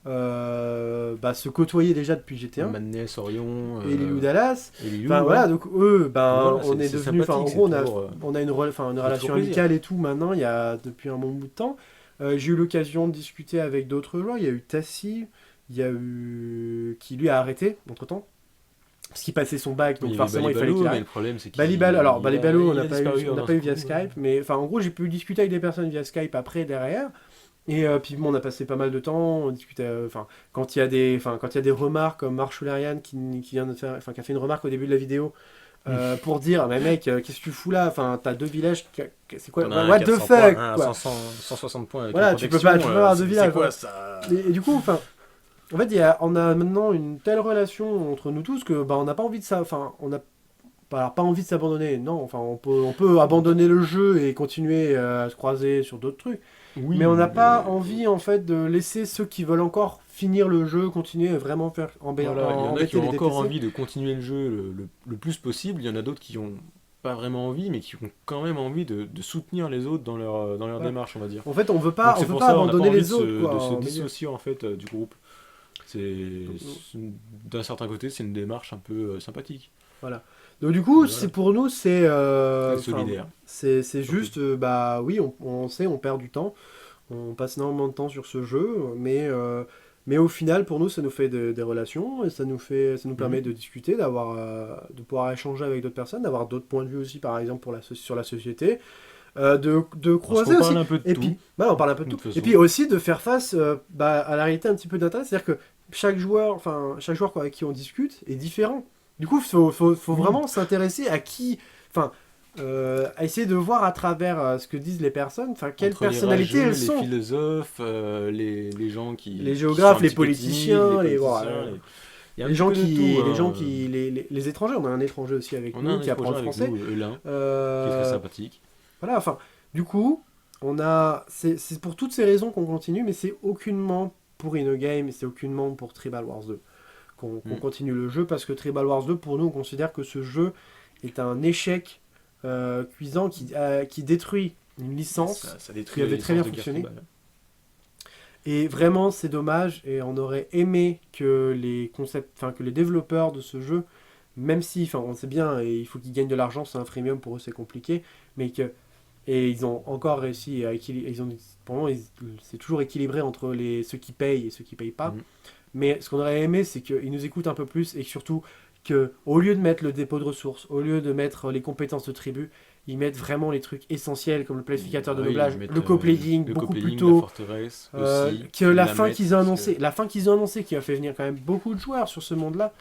Speaker 2: se côtoyait déjà depuis
Speaker 1: voilà.
Speaker 2: GT1
Speaker 1: Madness, Orion,
Speaker 2: et Lilou Dallas.
Speaker 1: et Lilou,
Speaker 2: Enfin
Speaker 1: ouais.
Speaker 2: voilà, donc eux,
Speaker 1: Voilà,
Speaker 2: on est
Speaker 1: c'est
Speaker 2: devenus. Enfin, en
Speaker 1: sympathique,
Speaker 2: gros,
Speaker 1: c'est toujours,
Speaker 2: on a une
Speaker 1: fait
Speaker 2: relation
Speaker 1: toujours plaisir.
Speaker 2: amicale et tout maintenant, il y a depuis un bon bout de temps. J'ai eu l'occasion de discuter avec d'autres joueurs. Il y a eu Tassi, il y a eu. Qui lui a arrêté entre temps. Parce qu'il passait son bac, donc
Speaker 1: Il y avait
Speaker 2: forcément il fallait
Speaker 1: Balibalo,
Speaker 2: qu'il
Speaker 1: mais
Speaker 2: arrête.
Speaker 1: le problème c'est qu'il
Speaker 2: Balibalo, on
Speaker 1: il a
Speaker 2: n'a pas
Speaker 1: disparu
Speaker 2: eu, on n'a
Speaker 1: d'un
Speaker 2: pas eu
Speaker 1: coup,
Speaker 2: via
Speaker 1: ouais.
Speaker 2: Skype, mais enfin en gros j'ai pu discuter avec des personnes via Skype après derrière. Et puis bon, on a passé pas mal de temps, on discutait, enfin quand il y a des remarques comme Marc Schulerian qui vient de faire, enfin qui a fait une remarque au début de la vidéo pour dire mais mec qu'est-ce que tu fous là, enfin t'as deux villages, c'est quoi,
Speaker 1: T'en as un
Speaker 2: what
Speaker 1: qui a
Speaker 2: the
Speaker 1: 100
Speaker 2: fuck
Speaker 1: points, un
Speaker 2: quoi.
Speaker 1: 160 points avec
Speaker 2: Voilà,
Speaker 1: une
Speaker 2: tu peux
Speaker 1: protection,
Speaker 2: pas avoir deux
Speaker 1: c'est
Speaker 2: villages,
Speaker 1: quoi
Speaker 2: voilà.
Speaker 1: ça?
Speaker 2: Et du coup, enfin, en fait, on a maintenant une telle relation entre nous tous que on n'a pas envie de ça. Enfin, on n'a pas envie de s'abandonner. Non, enfin, on peut abandonner le jeu et continuer à se croiser sur d'autres trucs.
Speaker 1: Oui,
Speaker 2: Mais on n'a pas envie, en fait, de laisser ceux qui veulent encore finir le jeu continuer à vraiment faire
Speaker 1: voilà, il y en a
Speaker 2: embêter
Speaker 1: qui ont
Speaker 2: les
Speaker 1: encore
Speaker 2: DTC.
Speaker 1: envie de continuer le jeu le plus possible, il y en a d'autres qui ont pas vraiment envie, mais qui ont quand même envie de soutenir les autres dans leur
Speaker 2: Ouais.
Speaker 1: démarche, on va dire.
Speaker 2: En fait, on veut
Speaker 1: Donc
Speaker 2: pas,
Speaker 1: c'est
Speaker 2: on veut
Speaker 1: pour
Speaker 2: pas
Speaker 1: ça, on n'a
Speaker 2: abandonner
Speaker 1: envie
Speaker 2: les autres, quoi.
Speaker 1: de se
Speaker 2: en milieu.
Speaker 1: dissocier en fait du groupe. D'un certain côté, c'est une démarche un peu sympathique,
Speaker 2: Voilà. Donc du coup,
Speaker 1: Voilà.
Speaker 2: c'est pour nous, c'est
Speaker 1: solidaire.
Speaker 2: c'est juste, bah oui, on sait, on perd du temps, on passe énormément de temps sur ce jeu, mais au final, pour nous, ça nous fait des relations et ça nous permet de discuter, de pouvoir échanger avec d'autres personnes, d'avoir d'autres points de vue aussi, par exemple sur la société, de
Speaker 1: Parce
Speaker 2: croiser
Speaker 1: qu'on
Speaker 2: aussi.
Speaker 1: parle un peu de
Speaker 2: Et
Speaker 1: tout.
Speaker 2: puis, on parle un peu de
Speaker 1: De
Speaker 2: tout.
Speaker 1: toute
Speaker 2: Et
Speaker 1: façon.
Speaker 2: puis aussi de faire face à la réalité un petit peu d'Internet, c'est-à-dire que chaque joueur quoi, avec qui on discute est différent. Du coup, faut vraiment s'intéresser à qui, à essayer de voir à travers ce que disent les personnes, quelles
Speaker 1: Entre les
Speaker 2: personnalités
Speaker 1: rageux,
Speaker 2: elles sont.
Speaker 1: les philosophes, les gens qui...
Speaker 2: Les
Speaker 1: qui
Speaker 2: géographes,
Speaker 1: sont un
Speaker 2: les
Speaker 1: petit peu
Speaker 2: politiciens,
Speaker 1: timides,
Speaker 2: les-
Speaker 1: politiciens,
Speaker 2: voilà.
Speaker 1: il y a un
Speaker 2: Les
Speaker 1: petit
Speaker 2: gens
Speaker 1: peu de
Speaker 2: qui,
Speaker 1: tout,
Speaker 2: les
Speaker 1: hein.
Speaker 2: gens qui, les étrangers, on a un étranger aussi avec
Speaker 1: On a
Speaker 2: nous
Speaker 1: un
Speaker 2: qui apprend le
Speaker 1: étranger
Speaker 2: français.
Speaker 1: avec nous, Elin, qui est
Speaker 2: Euh,
Speaker 1: très sympathique.
Speaker 2: Voilà, enfin, du coup, c'est pour toutes ces raisons qu'on continue, mais c'est aucunement pour InnoGame et c'est aucunement pour Tribal Wars 2 qu'on continue le jeu, parce que Tribal Wars 2, pour nous, on considère que ce jeu est un échec cuisant qui détruit une licence
Speaker 1: Ça détruit
Speaker 2: qui avait
Speaker 1: la
Speaker 2: très bien
Speaker 1: licence de
Speaker 2: fonctionné.
Speaker 1: Gears Tribal.
Speaker 2: Et vraiment, c'est dommage, et on aurait aimé que que les développeurs de ce jeu, même si, on sait bien, et il faut qu'ils gagnent de l'argent, c'est un freemium, pour eux c'est compliqué, et ils ont encore réussi à équilibrer, pour moi, c'est toujours équilibré entre ceux qui payent et ceux qui payent pas.
Speaker 1: Mhm.
Speaker 2: Mais ce qu'on aurait aimé, c'est qu'ils nous écoutent un peu plus, et surtout, au lieu de mettre le dépôt de ressources, au lieu de mettre les compétences de tribu, ils mettent vraiment les trucs essentiels comme le planificateur de
Speaker 1: Oui,
Speaker 2: noblage,
Speaker 1: ils mettent,
Speaker 2: le co-playing,
Speaker 1: le
Speaker 2: beaucoup
Speaker 1: co-playing,
Speaker 2: plus
Speaker 1: la
Speaker 2: tôt.
Speaker 1: forteresse aussi,
Speaker 2: Que la
Speaker 1: la
Speaker 2: fin
Speaker 1: mettre,
Speaker 2: qu'ils ont
Speaker 1: parce
Speaker 2: annoncé,
Speaker 1: que-
Speaker 2: la fin qu'ils ont annoncé qui a fait venir quand même beaucoup de joueurs sur ce monde-là,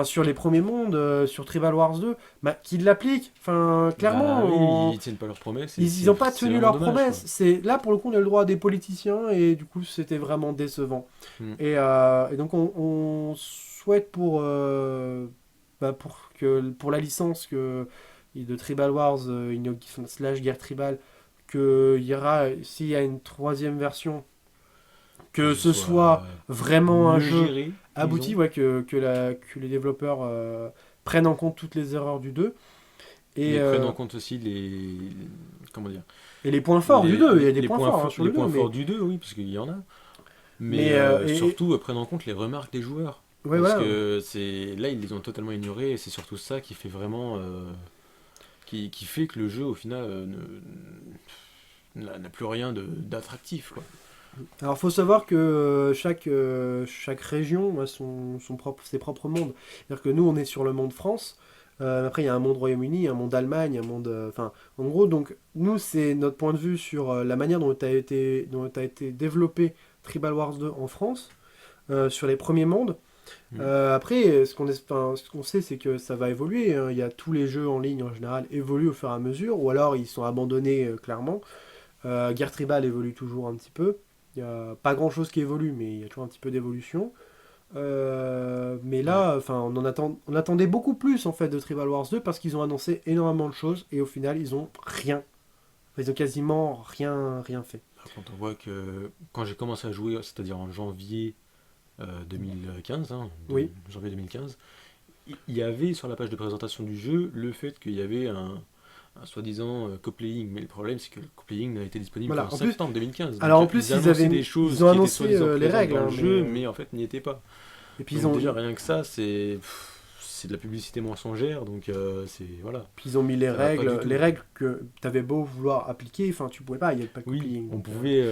Speaker 2: sur les premiers mondes, sur Tribal Wars 2, qu'ils l'appliquent. Clairement,
Speaker 1: Bah oui, ils tiennent pas leurs promesses. et
Speaker 2: ils n'ont pas
Speaker 1: c'est
Speaker 2: tenu
Speaker 1: vraiment
Speaker 2: leurs
Speaker 1: dommage,
Speaker 2: promesses.
Speaker 1: quoi.
Speaker 2: C'est là pour le coup on a le droit à des politiciens et du coup c'était vraiment décevant.
Speaker 1: Mm.
Speaker 2: Et donc on souhaite pour pour la licence de Tribal Wars slash Guerre Tribal, qu'il y aura, s'il y a une troisième version, que ce soit vraiment un
Speaker 1: mieux
Speaker 2: jeu
Speaker 1: géré,
Speaker 2: abouti,
Speaker 1: disons.
Speaker 2: ouais, que les développeurs prennent en compte toutes les erreurs du 2
Speaker 1: Et
Speaker 2: et,
Speaker 1: prennent en compte aussi comment dire,
Speaker 2: et les points forts du 2. Il y a des
Speaker 1: les
Speaker 2: points forts hein, sur
Speaker 1: les
Speaker 2: le 2,
Speaker 1: points
Speaker 2: mais
Speaker 1: forts du 2, oui, parce qu'il y en a.
Speaker 2: Mais, et-
Speaker 1: surtout, prennent en compte les remarques des joueurs.
Speaker 2: ouais,
Speaker 1: Parce
Speaker 2: voilà.
Speaker 1: que là, ils les ont totalement ignorés, et c'est surtout ça qui fait vraiment. Qui fait que le jeu, au final, n'a plus rien d'attractif, quoi.
Speaker 2: Alors, faut savoir que chaque région a ses propres mondes. C'est-à-dire que nous, on est sur le monde France. Après, il y a un monde Royaume-Uni, un monde Allemagne, un monde. En gros, donc, nous, c'est notre point de vue sur la manière dont a été développé Tribal Wars 2 en France, sur les premiers mondes. Après, ce qu'on sait, c'est que ça va évoluer. Hein. Il y a tous les jeux en ligne en général évoluent au fur et à mesure, ou alors ils sont abandonnés clairement. Guerre tribale évolue toujours un petit peu. Il n'y a pas grand chose qui évolue, mais il y a toujours un petit peu d'évolution. Mais là, enfin, on attendait beaucoup plus en fait de Tribal Wars 2 parce qu'ils ont annoncé énormément de choses et au final ils ont rien. Enfin, ils ont quasiment rien fait.
Speaker 1: Quand on voit que quand j'ai commencé à jouer, c'est-à-dire en janvier 2015,
Speaker 2: Oui.
Speaker 1: janvier 2015, il y avait sur la page de présentation du jeu le fait qu'il y avait un soi-disant coplaying, mais le problème c'est que le coplaying n'a été disponible
Speaker 2: Voilà,
Speaker 1: qu'en
Speaker 2: en plus-
Speaker 1: septembre 2015.
Speaker 2: alors,
Speaker 1: Donc,
Speaker 2: en plus,
Speaker 1: ils
Speaker 2: ils
Speaker 1: annonçaient
Speaker 2: avaient-
Speaker 1: des choses
Speaker 2: ils ont
Speaker 1: qui
Speaker 2: annoncé,
Speaker 1: étaient soi-disant
Speaker 2: les
Speaker 1: présentes
Speaker 2: règles,
Speaker 1: dans le
Speaker 2: hein,
Speaker 1: jeu,
Speaker 2: mais-
Speaker 1: mais en fait n'y étaient pas.
Speaker 2: Et puis
Speaker 1: Donc
Speaker 2: ils ont,
Speaker 1: déjà rien que ça, c'est de la publicité mensongère, donc c'est voilà.
Speaker 2: puis ils ont mis les
Speaker 1: Ça va pas
Speaker 2: règles,
Speaker 1: du tout.
Speaker 2: les règles que t'avais beau vouloir appliquer, enfin tu pouvais pas, il n'y avait pas de
Speaker 1: Oui,
Speaker 2: copying.
Speaker 1: on
Speaker 2: Donc,
Speaker 1: pouvait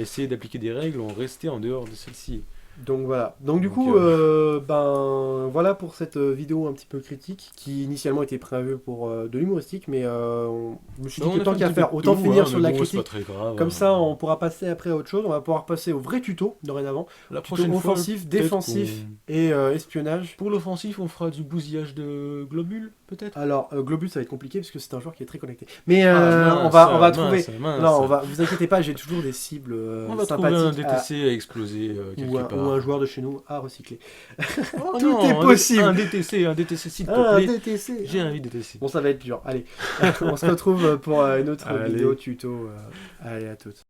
Speaker 1: essayer d'appliquer des règles, on restait en dehors de celles-ci.
Speaker 2: donc voilà. Donc du
Speaker 1: Donc,
Speaker 2: coup, ben voilà pour cette vidéo un petit peu critique qui initialement était prévue pour de l'humoristique, mais je me suis dit
Speaker 1: Non,
Speaker 2: que
Speaker 1: on a
Speaker 2: tant
Speaker 1: fait un
Speaker 2: qu'à
Speaker 1: petit
Speaker 2: faire,
Speaker 1: peu de
Speaker 2: autant
Speaker 1: tout,
Speaker 2: finir
Speaker 1: hein,
Speaker 2: sur
Speaker 1: mais
Speaker 2: la
Speaker 1: bon, c'est
Speaker 2: critique.
Speaker 1: pas très grave,
Speaker 2: Comme
Speaker 1: hein.
Speaker 2: ça, on pourra passer après à autre chose. On va pouvoir passer au vrai tuto dorénavant.
Speaker 1: La
Speaker 2: Tuto
Speaker 1: prochaine fois,
Speaker 2: offensif,
Speaker 1: peut-être
Speaker 2: défensif
Speaker 1: qu'on-
Speaker 2: et espionnage.
Speaker 1: Pour l'offensif, on fera du bousillage de globules, peut-être.
Speaker 2: Alors, Globus, ça va être compliqué parce que c'est un joueur qui est très connecté. Mais
Speaker 1: Ah,
Speaker 2: on
Speaker 1: mince,
Speaker 2: va
Speaker 1: mince,
Speaker 2: trouver.
Speaker 1: mince.
Speaker 2: Non, vous inquiétez pas, j'ai toujours des cibles
Speaker 1: On va trouver un
Speaker 2: sympathiques
Speaker 1: DTC à exploser quelque
Speaker 2: ou
Speaker 1: part.
Speaker 2: un joueur de chez nous à recycler.
Speaker 1: Oh
Speaker 2: Tout
Speaker 1: non,
Speaker 2: est possible.
Speaker 1: Un DTC s'il te
Speaker 2: Ah, un
Speaker 1: plaît.
Speaker 2: DTC.
Speaker 1: J'ai un DTC.
Speaker 2: Bon, ça va être dur. Allez, on se retrouve pour une autre
Speaker 1: Allez.
Speaker 2: vidéo tuto. Allez, à toutes.